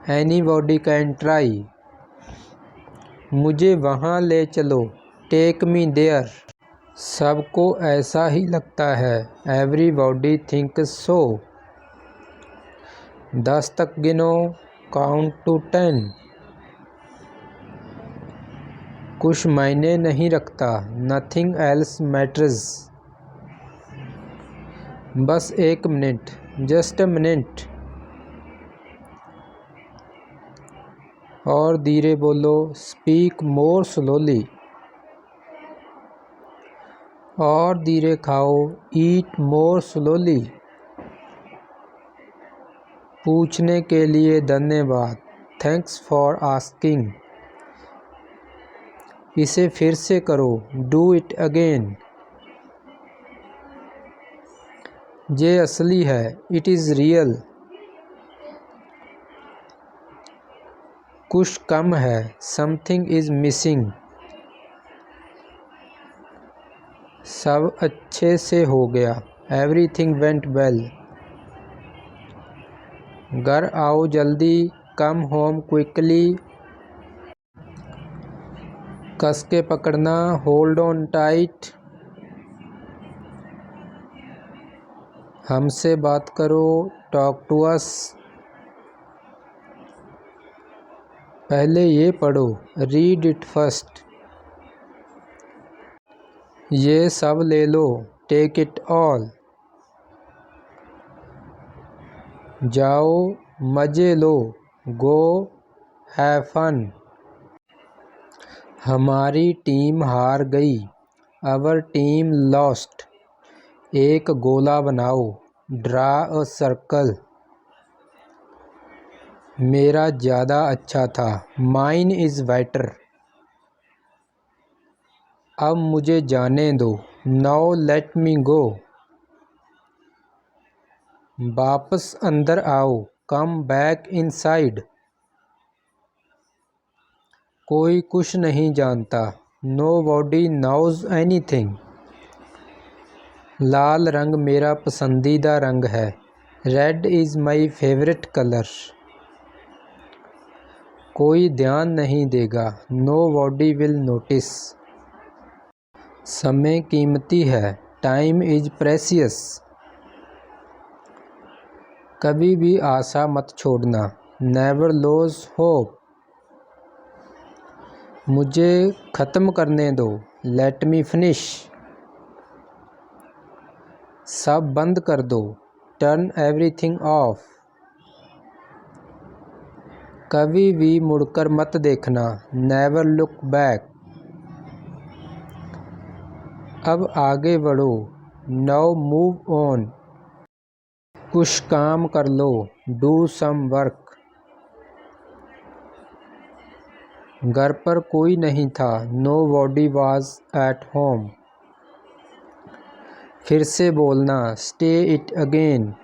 एनीबॉडी कैन ट्राई। मुझे वहाँ ले चलो, टेक मी देयर। सबको ऐसा ही लगता है, एवरीबॉडी थिंक्स सो। 10 तक गिनो, काउंट टू 10। कुछ मायने नहीं रखता, नथिंग एल्स मैटर्स। बस एक मिनट, जस्ट अ मिनट। और धीरे बोलो, स्पीक मोर स्लोली। और धीरे खाओ, ईट मोर स्लोली। पूछने के लिए धन्यवाद, थैंक्स फॉर आस्किंग। इसे फिर से करो, डू इट अगेन। ये असली है, इट इज़ रियल। कुछ कम है, समथिंग इज़ मिसिंग। सब अच्छे से हो गया, एवरीथिंग वेंट वेल। घर आओ जल्दी, कम होम क्विकली। कस के पकड़ना, होल्ड ऑन टाइट। हमसे बात करो, टॉक टू अस। पहले ये पढ़ो, रीड इट फर्स्ट। ये सब ले लो, टेक इट ऑल। जाओ, मज़े लो, गो हैव फन। हमारी टीम हार गई, आवर टीम लॉस्ट। एक गोला बनाओ, ड्रा अ सर्कल। मेरा ज़्यादा अच्छा था, माइन इज़ बेटर। अब मुझे जाने दो, नाउ लेट मी गो। वापस अंदर आओ, कम बैक इनसाइड। कोई कुछ नहीं जानता, नो बॉडी नोज एनीथिंग। लाल रंग मेरा पसंदीदा रंग है, red is my favourite colour. कोई ध्यान नहीं देगा, nobody will notice। समय कीमती है, टाइम इज प्रेशियस। कभी भी आशा मत छोड़ना, नेवर लूज होप। मुझे ख़त्म करने दो, लेट मी फिनिश। सब बंद कर दो, टर्न एवरीथिंग ऑफ। कभी भी मुड़कर मत देखना, नेवर लुक बैक। अब आगे बढ़ो, नाउ मूव ऑन। कुछ काम कर लो, डू सम वर्क। घर पर कोई नहीं था, nobody was at home। फिर से बोलना, स्टे इट अगेन।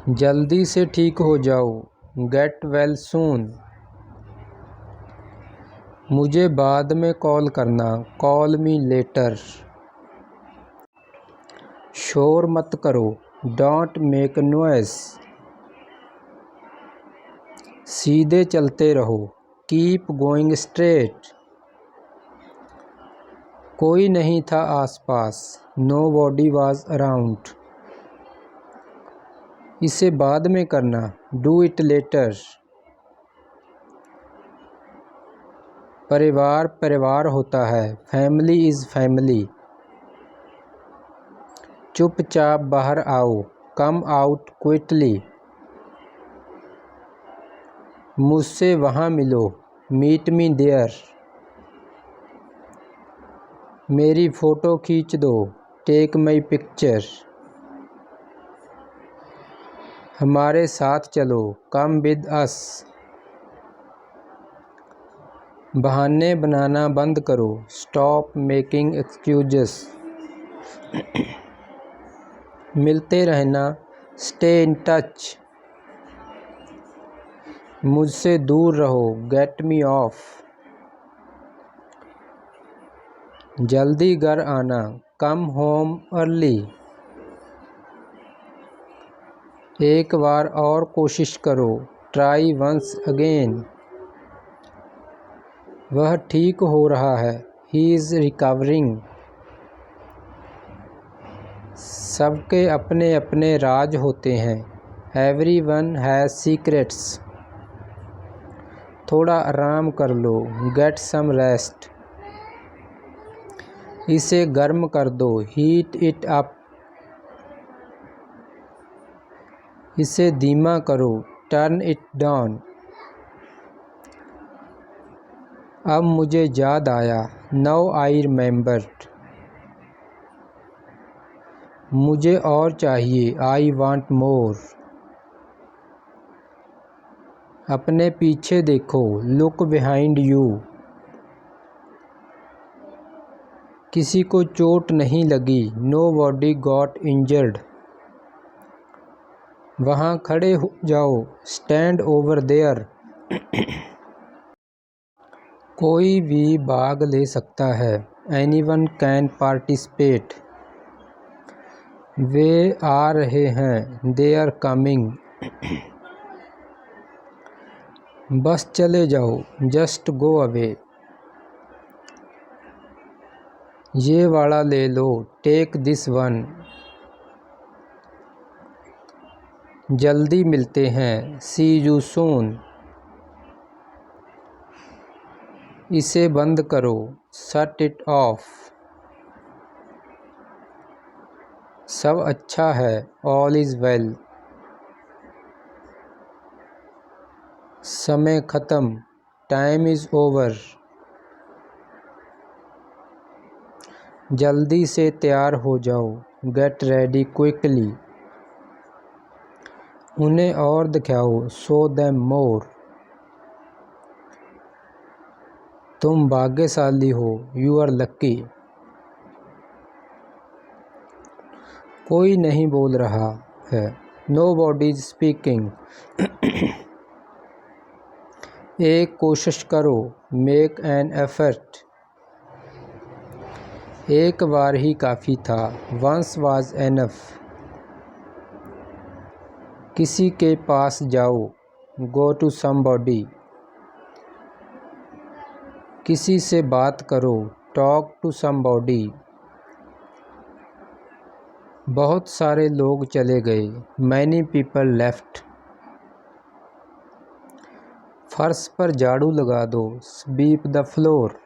जल्दी से ठीक हो जाओ, गेट वेल सून। मुझे बाद में कॉल करना, कॉल मी लेटर। शोर मत करो, डोंट मेक नॉइस। सीधे चलते रहो, कीप गोइंग स्ट्रेट। कोई नहीं था आसपास, nobody was around। इसे बाद में करना, डू इट लेटर। परिवार परिवार होता है, फैमिली इज़ फैमिली। चुपचाप बाहर आओ, कम आउट क्विकली। मुझसे वहाँ मिलो, मीट मी देयर। मेरी फ़ोटो खींच दो, टेक माई पिक्चर। हमारे साथ चलो, कम विद अस। बहाने बनाना बंद करो, स्टॉप मेकिंग एक्सक्यूजेस। मिलते रहना, स्टे इन टच। मुझसे दूर रहो, गेट मी ऑफ। जल्दी घर आना, कम होम अर्ली। एक बार और कोशिश करो, ट्राई वंस अगेन। वह ठीक हो रहा है, ही इज़ रिकवरिंग। सबके अपने अपने राज होते हैं, एवरीवन हैज़ सीक्रेट्स। थोड़ा आराम कर लो, गेट सम रेस्ट। इसे गर्म कर दो, हीट इट अप। इसे धीमा करो, टर्न इट डाउन। अब मुझे याद आया, नाउ आई रिमेंबर्ड। मुझे और चाहिए, आई वांट मोर। अपने पीछे देखो, लुक बिहाइंड यू। किसी को चोट नहीं लगी, nobody got injured। वहाँ खड़े हो जाओ, स्टैंड ओवर देयर। कोई भी भाग ले सकता है, एनीवन कैन पार्टिसिपेट। वे आ रहे हैं, दे आर कमिंग। बस चले जाओ, जस्ट गो अवे। ये वाला ले लो, टेक दिस वन। जल्दी मिलते हैं, सी यू सून। इसे बंद करो, शट इट ऑफ। सब अच्छा है, ऑल इज़ वेल। समय ख़त्म, टाइम इज़ ओवर। जल्दी से तैयार हो जाओ, गेट रेडी क्विकली। उन्हें और दिखाओ, शो देम मोर। तुम भाग्यशाली हो, यू आर लकी। कोई नहीं बोल रहा है, nobody is स्पीकिंग। एक कोशिश करो, मेक एन एफर्ट। एक बार ही काफ़ी था, वंस वाज एनफ। किसी के पास जाओ, गो टू समबॉडी। किसी से बात करो, टॉक टू समबॉडी। बहुत सारे लोग चले गए, मैनी पीपल लेफ्ट। फर्श पर झाड़ू लगा दो, स्वीप द फ्लोर।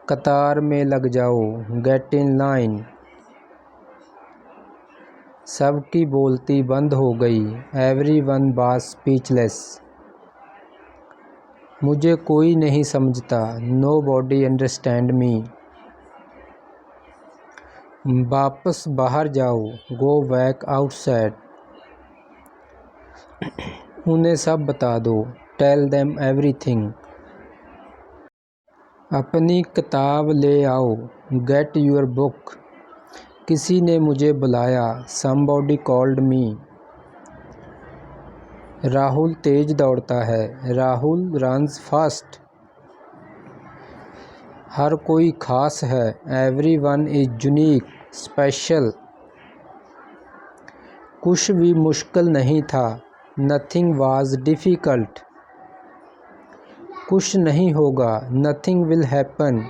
कतार में लग जाओ, गेट इन लाइन। सबकी बोलती बंद हो गई, एवरीवन वाज स्पीचलेस। मुझे कोई नहीं समझता, नो बॉडी अंडरस्टैंड मी। वापस बाहर जाओ, गो बैक आउटसाइड। उन्हें सब बता दो, टेल देम एवरीथिंग। अपनी किताब ले आओ, गेट योर बुक। किसी ने मुझे बुलाया, समबॉडी कॉल्ड मी। राहुल तेज दौड़ता है, राहुल रन्स फास्ट। हर कोई खास है, एवरीवन इज यूनिक, स्पेशल। कुछ भी मुश्किल नहीं था, नथिंग वाज डिफ़िकल्ट। कुछ नहीं होगा, नथिंग विल हैपन।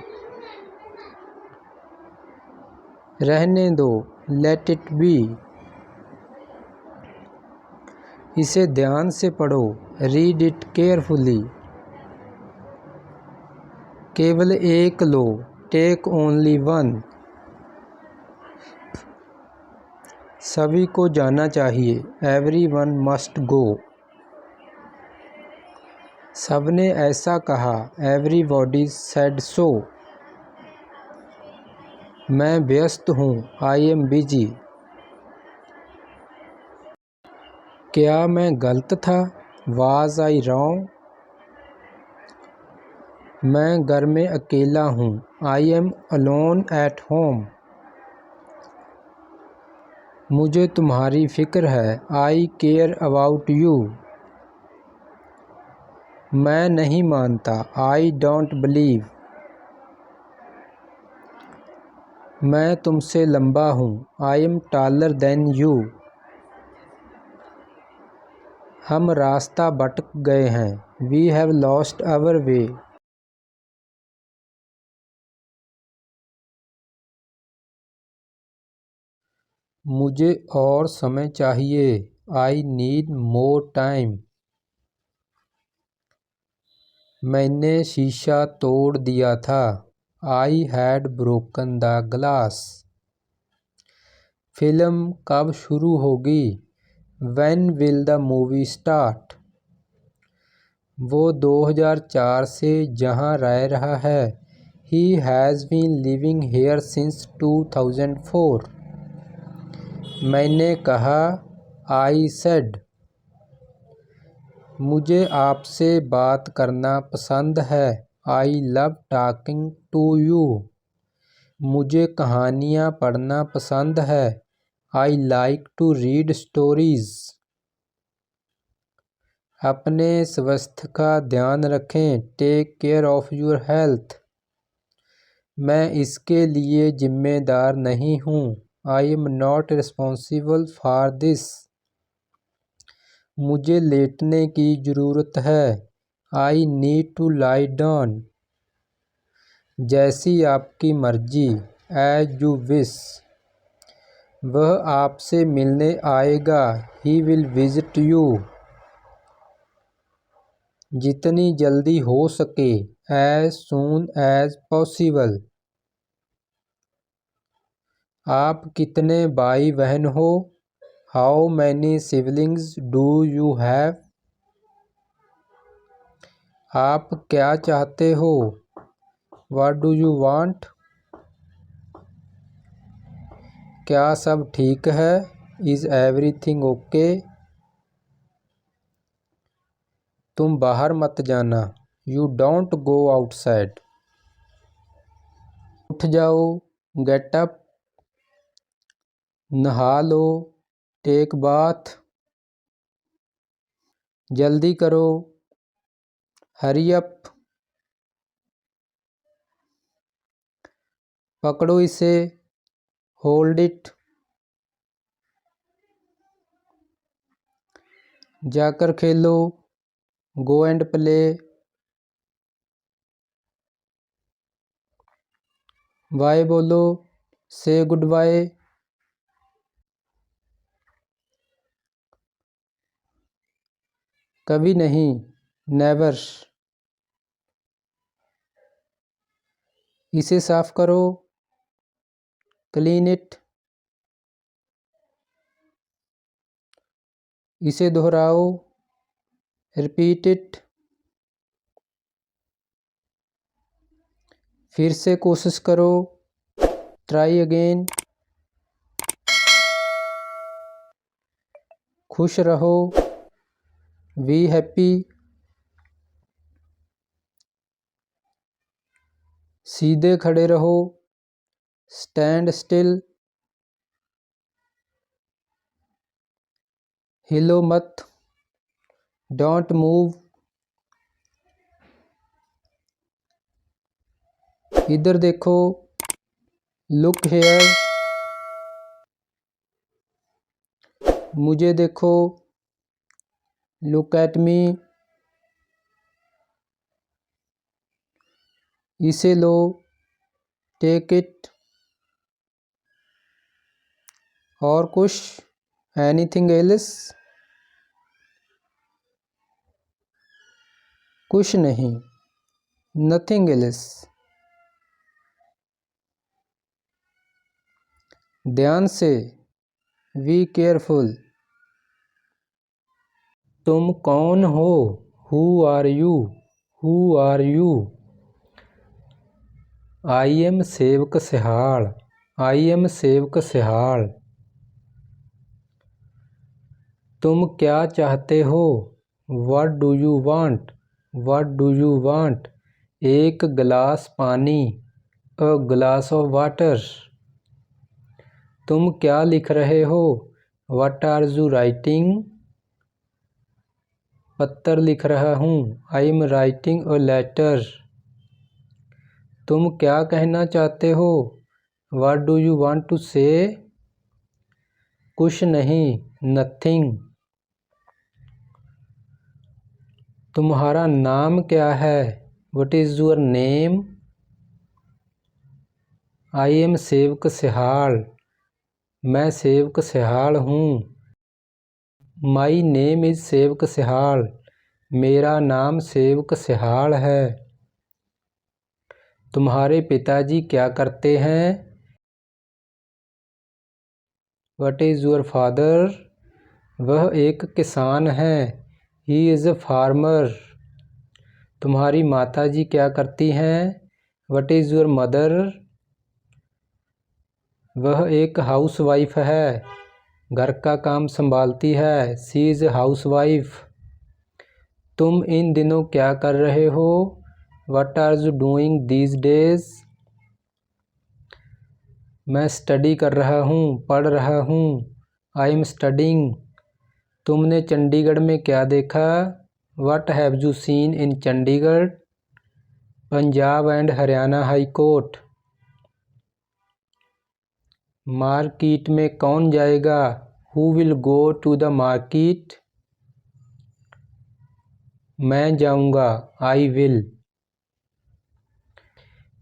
रहने दो, लेट इट बी। इसे ध्यान से पढ़ो, रीड इट केयरफुली। केवल एक लो, टेक ओनली वन। सभी को जाना चाहिए, एवरीवन मस्ट गो। सबने ऐसा कहा, एवरीबॉडी सेड सो। मैं व्यस्त हूँ, आई एम बिजी। क्या मैं गलत था, वाज आई रॉन्ग। मैं घर में अकेला हूँ, I am alone at home. मुझे तुम्हारी फिक्र है, आई केयर अबाउट यू। मैं नहीं मानता, आई डोंट बिलीव। मैं तुमसे लंबा हूँ, I am taller than you. हम रास्ता भटक गए हैं, we have lost our way. मुझे और समय चाहिए, आई नीड मोर टाइम। मैंने शीशा तोड़ दिया था, I had broken the glass. Film कब शुरू होगी, when will the movie start. वो 2004 से जहाँ रह रहा है, he has been living here since 2004। मैंने कहा, आई सेड। मुझे आपसे बात करना पसंद है, I love talking to you. मुझे कहानियाँ पढ़ना पसंद है, I like to read stories. अपने स्वास्थ्य का ध्यान रखें, take care of your health. मैं इसके लिए जिम्मेदार नहीं हूँ, I am not responsible for this. मुझे लेटने की ज़रूरत है, I need to lie down. जैसी आपकी मर्जी, एज यू विश। वह आपसे मिलने आएगा, ही विल विजिट यू। जितनी जल्दी हो सके, एज सून एज पॉसिबल। आप कितने भाई बहन हो, how many siblings do you have. आप क्या चाहते हो, व्हाट डू यू वांट। क्या सब ठीक है, इज़ एवरीथिंग ओके। तुम बाहर मत जाना, यू डोंट गो आउटसाइड। उठ जाओ, गेट अप। नहा लो, टेक बाथ। जल्दी करो, हरी अप। पकड़ो इसे, होल्ड इट। जाकर खेलो, गो एंड प्ले। बाय बोलो, से गुड बाय। कभी नहीं, नेवर। इसे साफ करो, क्लीन इट। इसे दोहराओ, रिपीट इट। फिर से कोशिश करो, ट्राई अगेन। खुश रहो, बी हैप्पी। सीधे खड़े रहो, स्टैंड स्टिल। हिलो मत, डोंट मूव। इधर देखो, लुक हेयर। मुझे देखो, लुक एट मी। इसे लो, टेक इट। और कुछ, एनीथिंग एल्स? कुछ नहीं, नथिंग एल्स। ध्यान से, बी केयरफुल। तुम कौन हो? Who are you? Who are you? I am Sevak Sihad. I am Sevak सिहाड़। तुम क्या चाहते हो? What do you want? What do you want? एक गिलास पानी, अ ग्लास ऑफ वाटर। तुम क्या लिख रहे हो? What are you writing? पत्र लिख रहा हूँ, I am writing a letter. तुम क्या कहना चाहते हो? What do you want to say? कुछ नहीं, नथिंग। तुम्हारा नाम क्या है? What is your name? I am Sevak Sihad. मैं सेवक सिहाड़ हूँ। माई नेम इज सेवक सिहाड़। मेरा नाम सेवक सिहाड़ है। तुम्हारे पिताजी क्या करते हैं? What is your father? वह एक किसान है। He is a farmer. तुम्हारी माताजी क्या करती हैं? What is your mother? वह एक हाउस वाइफ है, घर का काम संभालती है। She is housewife. तुम इन दिनों क्या कर रहे हो? What are you doing these days? मैं स्टडी कर रहा हूँ, पढ़ रहा हूँ। I am studying. तुमने चंडीगढ़ में क्या देखा? What have you seen in Chandigarh? Punjab and Haryana high court. Market में कौन जाएगा? Who will go to the market? मैं जाऊंगा, आई विल।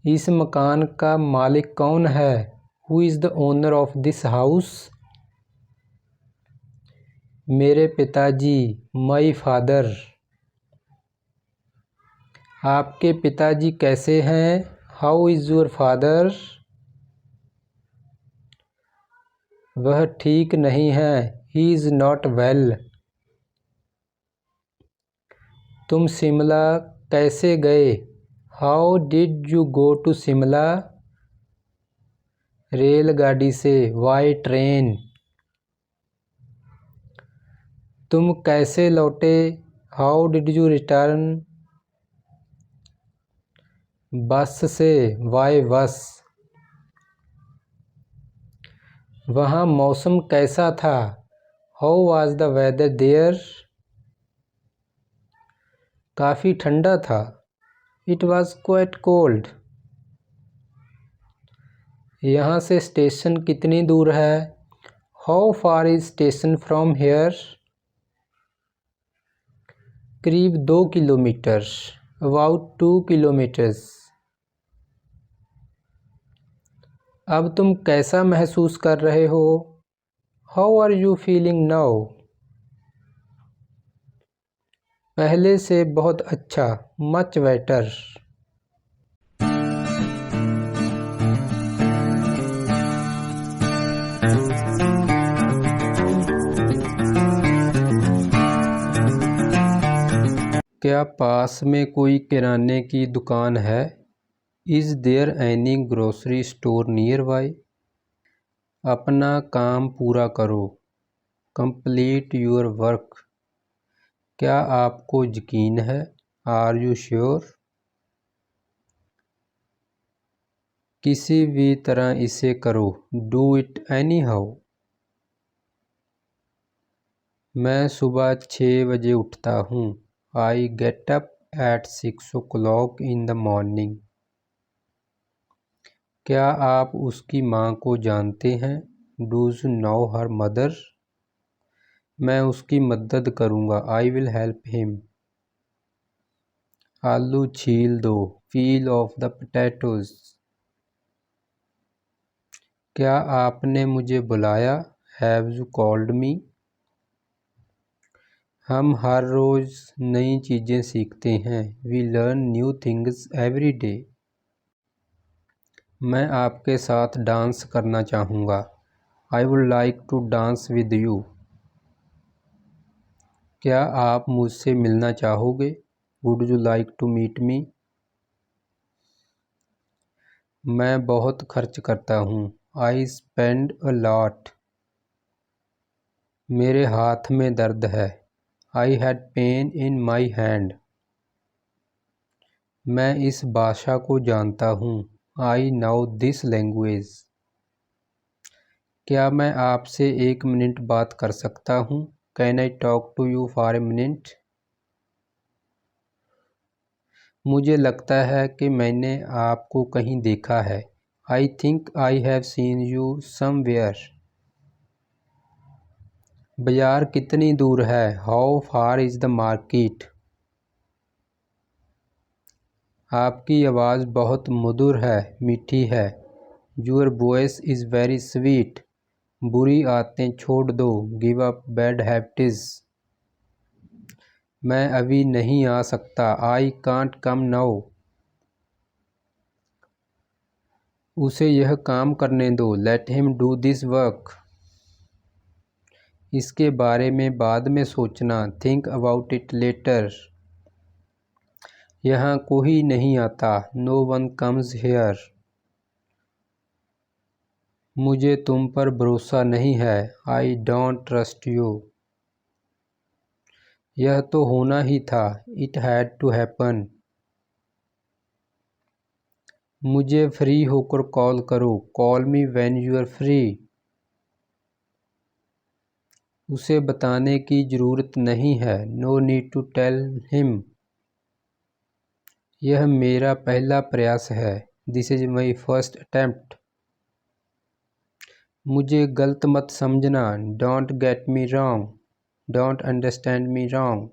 इस मकान का मालिक कौन है? Who is the owner of this house? मेरे पिताजी, माई फादर। आपके पिताजी कैसे हैं? How is your father? वह ठीक नहीं है, ही इज़ नॉट वेल। तुम शिमला कैसे गए? How did you go to Shimla? रेलगाड़ी से, बाय ट्रेन। तुम कैसे लौटे? How did you return? Bus से, बाय बस। वहाँ मौसम कैसा था? How was the weather there? काफ़ी ठंडा था। It was quite cold. यहाँ से स्टेशन कितनी दूर है? How far is station from here? करीब 2 किलोमीटर, अबाउट 2 किलोमीटर्स। अब तुम कैसा महसूस कर रहे हो? How are you feeling now? पहले से बहुत अच्छा, मच बेटर। क्या पास में कोई किराने की दुकान है? Is there any grocery store nearby? अपना काम पूरा करो, कंप्लीट योर वर्क। क्या आपको यकीन है? Are you sure? किसी भी तरह इसे करो, डू इट एनी हाउ। मैं सुबह 6 बजे उठता हूँ, I get up at 6 o'clock in the morning. क्या आप उसकी माँ को जानते हैं? Do you no her mother? मैं उसकी मदद करूँगा, आई विल हेल्प हिम। आलू छील दो, पील ऑफ द पोटैटोज। क्या आपने मुझे बुलाया? Have you called me? हम हर रोज़ नई चीज़ें सीखते हैं, we learn new things every day. मैं आपके साथ डांस करना चाहूँगा, I would like to dance with you. क्या आप मुझसे मिलना चाहोगे? Would you like to meet me? मैं बहुत खर्च करता हूँ, आई स्पेंड अ लॉट। मेरे हाथ में दर्द है, I had pain in my hand. मैं इस भाषा को जानता हूँ, आई नो दिस लैंग्वेज। क्या मैं आपसे 1 मिनट बात कर सकता हूँ? Can I talk to you for a minute? मुझे लगता है कि मैंने आपको कहीं देखा है, I think I have seen you somewhere. बाज़ार कितनी दूर है? How far is the market? आपकी आवाज़ बहुत मधुर है, मीठी है। Your voice is very sweet. बुरी आदतें छोड़ दो, गिव अप बैड हैबिट्स। मैं अभी नहीं आ सकता, आई कांट कम नाउ। उसे यह काम करने दो, let him do this work. इसके बारे में बाद में सोचना, थिंक अबाउट इट लेटर। यहाँ कोई नहीं आता, नो वन कम्स हेयर। मुझे तुम पर भरोसा नहीं है, आई डोंट ट्रस्ट यू। यह तो होना ही था, इट हैड टू हैपन। मुझे फ्री होकर कॉल करो, call me when you are free. उसे बताने की ज़रूरत नहीं है, no need to tell him. यह मेरा पहला प्रयास है, this is my first attempt. मुझे गलत मत समझना, don't get me wrong, don't understand me wrong.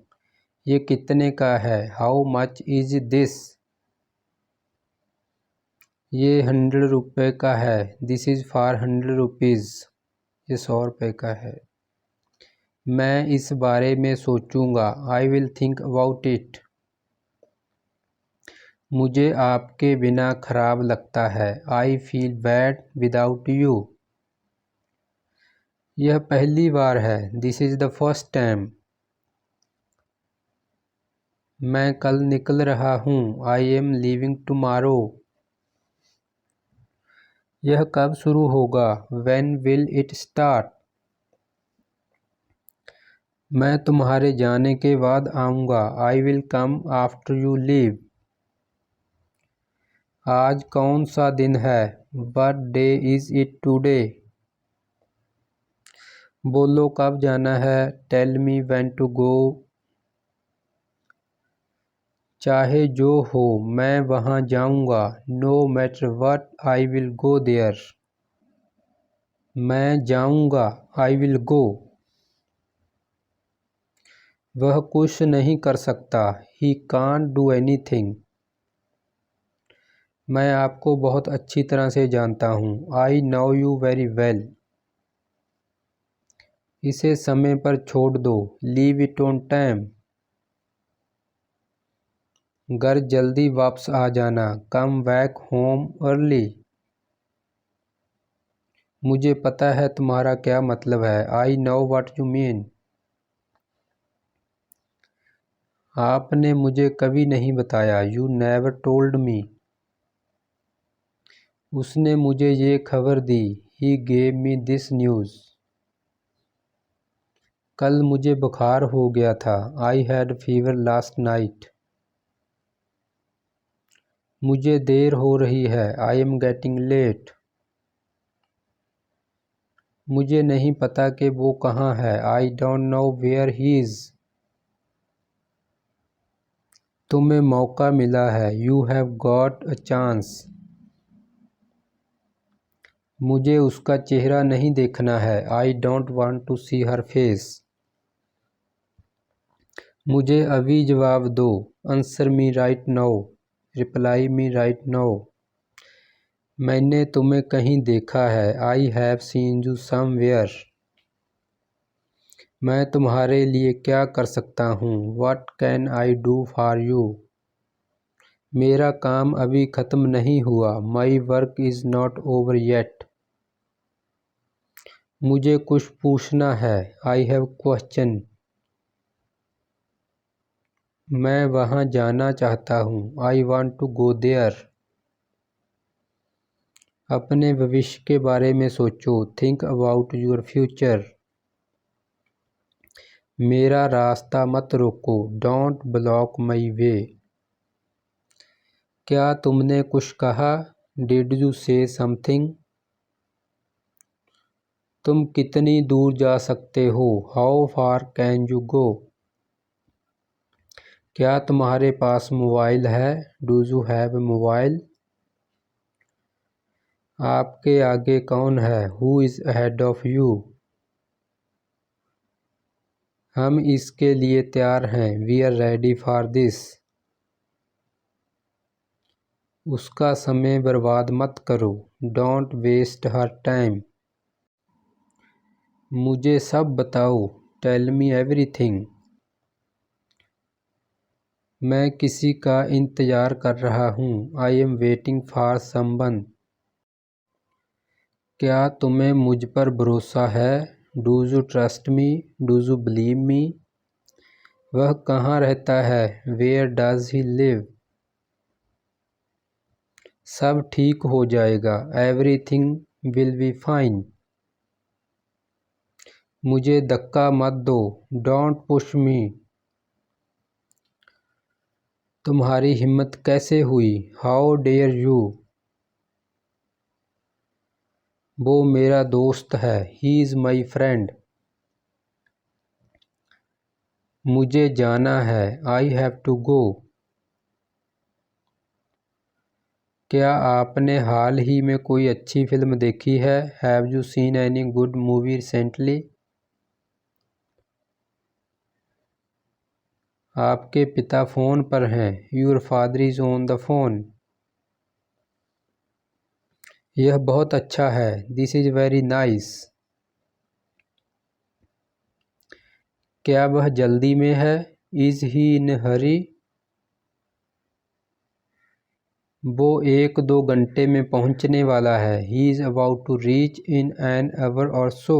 ये कितने का है? How much is this? ये 100 रुपये का है, दिस इज़ फॉर 100 रुपीज़। ये 100 रुपये का है। मैं इस बारे में सोचूंगा, I will think about it. मुझे आपके बिना खराब लगता है, I feel bad without you. यह पहली बार है, this is the first time. मैं कल निकल रहा हूँ, आई एम लीविंग टुमारो। यह कब शुरू होगा? When will it start? मैं तुम्हारे जाने के बाद आऊँगा, I will come after you leave. आज कौन सा दिन है? What day is it today? बोलो कब जाना है, tell me when to go. चाहे जो हो मैं वहाँ जाऊँगा, no matter what I will go there. मैं जाऊँगा, आई विल गो। वह कुछ नहीं कर सकता। He can't do anything. मैं आपको बहुत अच्छी तरह से जानता हूँ। I know you very well. इसे समय पर छोड़ दो। Leave it on time. घर जल्दी वापस आ जाना। Come back home early. मुझे पता है तुम्हारा क्या मतलब है। I know what you mean. आपने मुझे कभी नहीं बताया। You never told me. उसने मुझे ये खबर दी। He gave me this news. कल मुझे बुखार हो गया था। I had fever last night. मुझे देर हो रही है। I am getting late. मुझे नहीं पता कि वो कहाँ है। I don't know where he is. तुम्हें मौका मिला है। You have got a chance. मुझे उसका चेहरा नहीं देखना है। I don't want to see her face. मुझे अभी जवाब दो। Answer me right now. Reply me right now. मैंने तुम्हें कहीं देखा है। I have seen you somewhere. मैं तुम्हारे लिए क्या कर सकता हूँ। What can I do for you. मेरा काम अभी ख़त्म नहीं हुआ। My work is not over yet. मुझे कुछ पूछना है। I have question. मैं वहाँ जाना चाहता हूँ। I want to go there. अपने भविष्य के बारे में सोचो। Think about your future. मेरा रास्ता मत रोको। Don't block my way. क्या तुमने कुछ कहा। Did you say something. तुम कितनी दूर जा सकते हो। How far can you go. क्या तुम्हारे पास मोबाइल है। Do you have mobile. आपके आगे कौन है। Who is ahead of you. हम इसके लिए तैयार हैं। We are ready for this. उसका समय बर्बाद मत करो। Don't waste her time. मुझे सब बताओ। Tell me everything. मैं किसी का इंतज़ार कर रहा हूँ। I am waiting for someone. क्या तुम्हें मुझ पर भरोसा है। Do you trust me. Do you believe me. वह कहाँ रहता है। Where does he live. सब ठीक हो जाएगा। Everything will be fine. मुझे धक्का मत दो। Don't push me. तुम्हारी हिम्मत कैसे हुई। How dare you. वो मेरा दोस्त है। He is my friend. मुझे जाना है। I have to go. क्या आपने हाल ही में कोई अच्छी फिल्म देखी है। Have you seen any good movie recently. आपके पिता फ़ोन पर हैं। Your father is on the phone. यह बहुत अच्छा है। This is very nice. क्या वह जल्दी में है। Is he in hurry. वो 1-2 घंटे में पहुंचने वाला है। He is about to reach in an hour or so.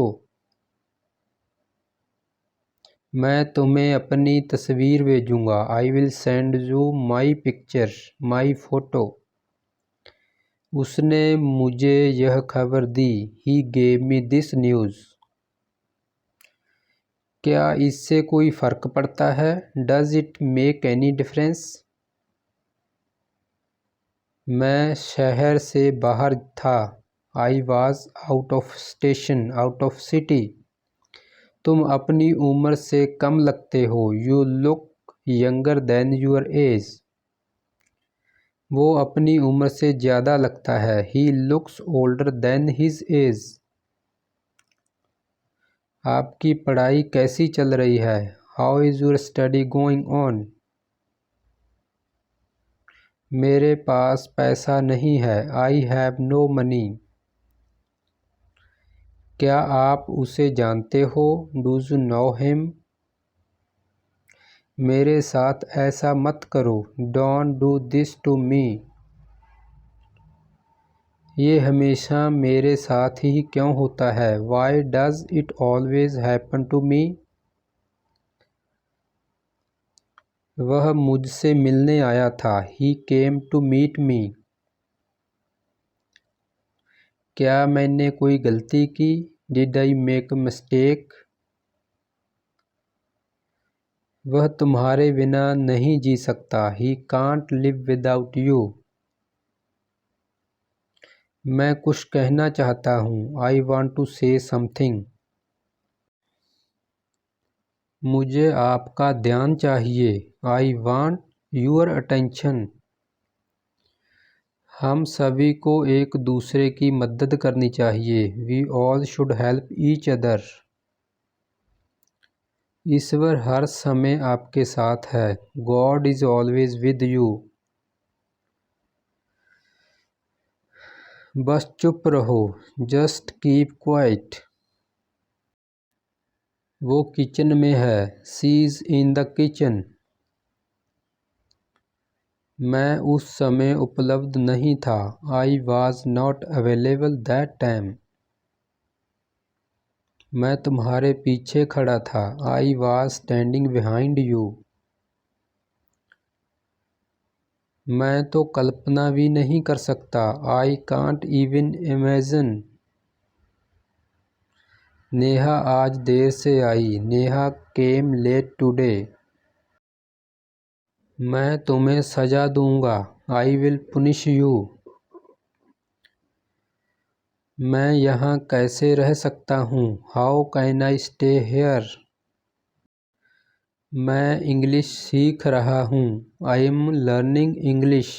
मैं तुम्हें अपनी तस्वीर भेजूँगा। I will send you my picture. My photo. उसने मुझे यह खबर दी। He gave me this news. क्या इससे कोई फ़र्क पड़ता है। Does it make any difference. मैं शहर से बाहर था। I was out of station out of city. तुम अपनी उम्र से कम लगते हो। You look younger than your age. वो अपनी उम्र से ज़्यादा लगता है। He looks older than his age. आपकी पढ़ाई कैसी चल रही है। How is your study going on? मेरे पास पैसा नहीं है। I have no money. क्या आप उसे जानते हो? Do you know him? मेरे साथ ऐसा मत करो। Don't do this to me. ये हमेशा मेरे साथ ही क्यों होता है? Why does it always happen to me? वह मुझसे मिलने आया था। He came to meet me. क्या मैंने कोई गलती की? Did I make a mistake? वह तुम्हारे बिना नहीं जी सकता। He can't live without you. मैं कुछ कहना चाहता हूँ। I want to say something. मुझे आपका ध्यान चाहिए। I want your attention. हम सभी को एक दूसरे की मदद करनी चाहिए। We all should help each other. ईश्वर हर समय आपके साथ है। God is always with you. बस चुप रहो। Just keep quiet. वो किचन में है। She is in the kitchen. मैं उस समय उपलब्ध नहीं था। I was not available that time. मैं तुम्हारे पीछे खड़ा था। I was standing behind you. मैं तो कल्पना भी नहीं कर सकता। I can't even imagine. Neha आज देर से आई। Neha came late today. मैं तुम्हें सजा दूंगा। I will punish you. मैं यहाँ कैसे रह सकता हूँ? How can I stay here? मैं इंग्लिश सीख रहा हूँ। I am learning English.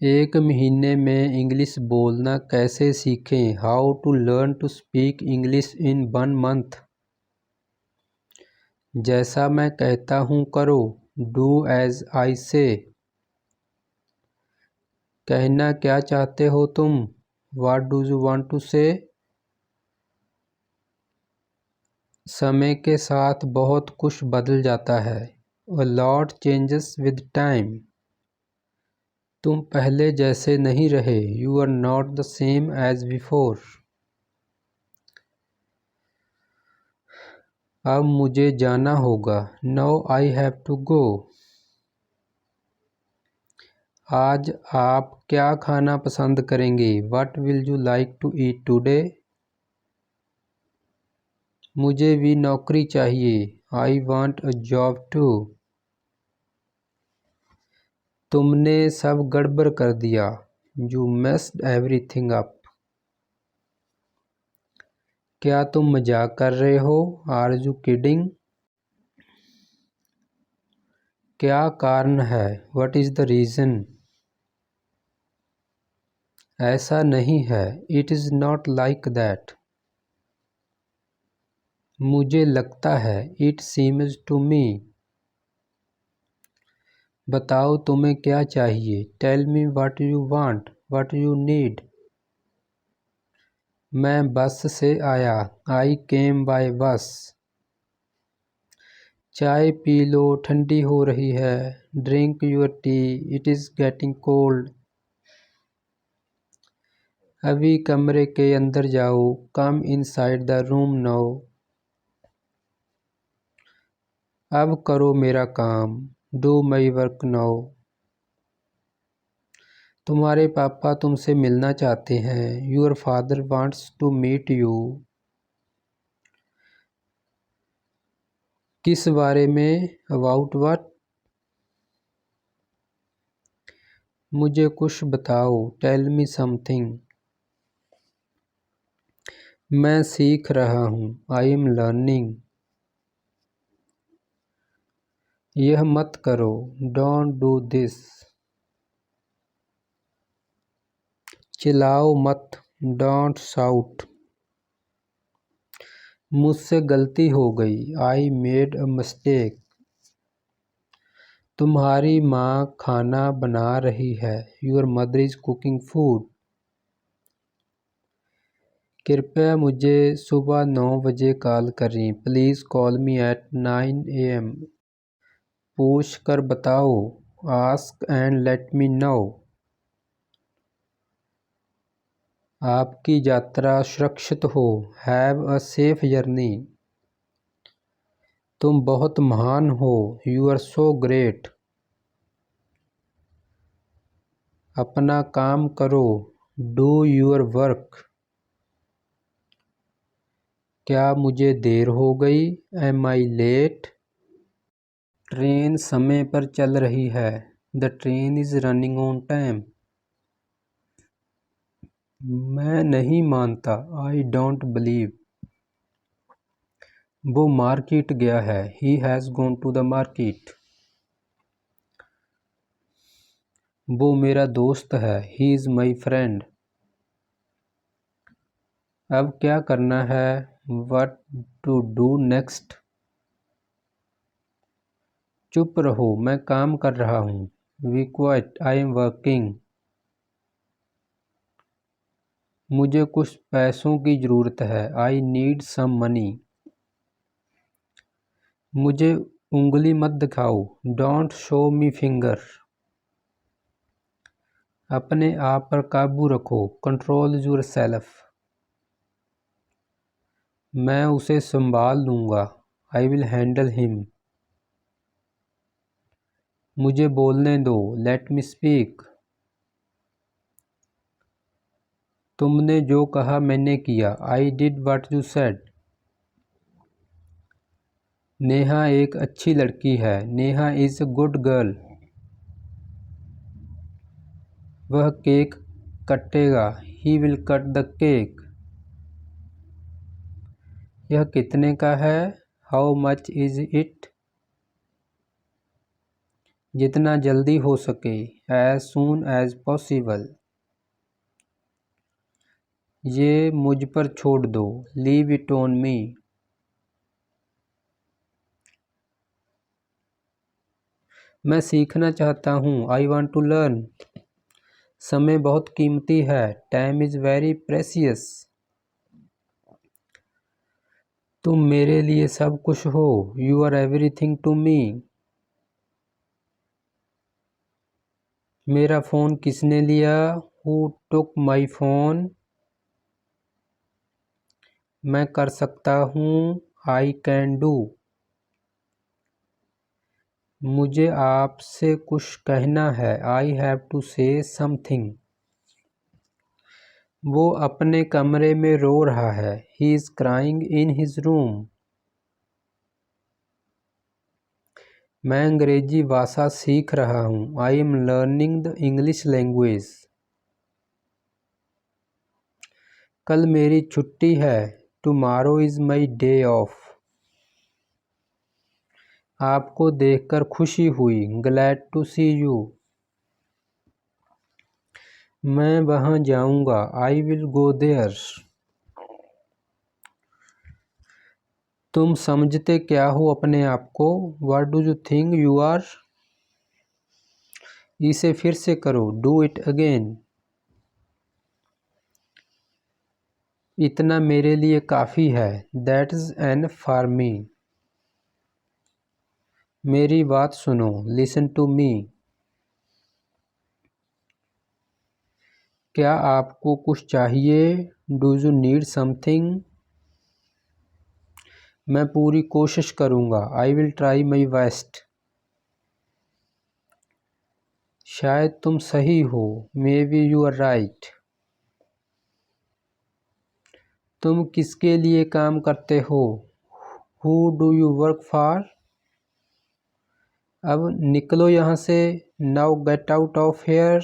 एक महीने में इंग्लिश बोलना कैसे सीखें? How to learn to speak English in 1 month. जैसा मैं कहता हूँ करो। डू एज आई से। कहना क्या चाहते हो तुम? What do you want to say? समय के साथ बहुत कुछ बदल जाता है। A lot changes with time. तुम पहले जैसे नहीं रहे। You are not the same as before. अब मुझे जाना होगा। Now I have to go. आज आप क्या खाना पसंद करेंगे? What will you like to eat today? मुझे भी नौकरी चाहिए। I want a job too. तुमने सब गड़बड़ कर दिया। You messed everything up. क्या तुम मजाक कर रहे हो? Are you kidding? क्या कारण है? What is the reason? ऐसा नहीं है। It is not like that. मुझे लगता है। It seems to me. बताओ तुम्हें क्या चाहिए? Tell me what you want, what you need. मैं बस से आया। I came by bus. चाय पी लो, ठंडी हो रही है। Drink your tea, it is getting cold. अभी कमरे के अंदर जाओ। Come inside the room now. अब करो मेरा काम। Do my work now. तुम्हारे पापा तुमसे मिलना चाहते हैं। Your father wants to meet you. किस बारे में? About what? मुझे कुछ बताओ। Tell me something. मैं सीख रहा हूँ। I am learning. यह मत करो। Don't do this. चिल्लाओ मत। Don't shout. मुझसे गलती हो गई। I made a mistake. तुम्हारी माँ खाना बना रही है। Your mother is cooking food. कृपया मुझे सुबह 9 बजे कॉल करें। Please call me at 9 AM। पूछ कर बताओ। Ask and let me know. आपकी यात्रा सुरक्षित हो। Have a safe journey. तुम बहुत महान हो। You are so great. अपना काम करो। Do your work. क्या मुझे देर हो गई? M I let? ट्रेन समय पर चल रही है। The train is running on time. मैं नहीं मानता। I don't believe. वो मार्केट गया है। He has gone to the market. वो मेरा दोस्त है। He is my friend. अब क्या करना है? What to do next? चुप रहो, मैं काम कर रहा हूँ। Be quiet, I am working. मुझे कुछ पैसों की ज़रूरत है। I need some money. मुझे उंगली मत दिखाओ। Don't show me finger. अपने आप पर काबू रखो। Control yourself. मैं उसे संभाल लूँगा। I will handle him. मुझे बोलने दो। Let me speak. तुमने जो कहा मैंने किया। I did what you said. Neha एक अच्छी लड़की है। Neha is a good girl. वह केक कटेगा। He will cut the cake. यह कितने का है? How much is it? जितना जल्दी हो सके। As soon as possible. ये मुझ पर छोड़ दो। Leave it on me. मैं सीखना चाहता हूँ। I want to learn. समय बहुत कीमती है। Time is very precious. तुम मेरे लिए सब कुछ हो। You are everything to me. मेरा फ़ोन किसने लिया? Who took my phone? मैं कर सकता हूँ। I can do. मुझे आपसे कुछ कहना है। I have to say something. वो अपने कमरे में रो रहा है। He is crying in his room. मैं अंग्रेजी भाषा सीख रहा हूँ। I am learning the English language. कल मेरी छुट्टी है। Tomorrow is my day off. आपको देखकर खुशी हुई। Glad to see you. मैं वहाँ जाऊँगा। I will go there. तुम समझते क्या हो अपने आप को? What do you think you are? इसे फिर से करो। Do it again. इतना मेरे लिए काफ़ी है। That is enough for me. मेरी बात सुनो। Listen to me. क्या आपको कुछ चाहिए? Do you need something? मैं पूरी कोशिश करूँगा। I will try my best. शायद तुम सही हो। Maybe you are right. तुम किसके लिए काम करते हो? Who do you work for? अब निकलो यहाँ से। Now get out of hair.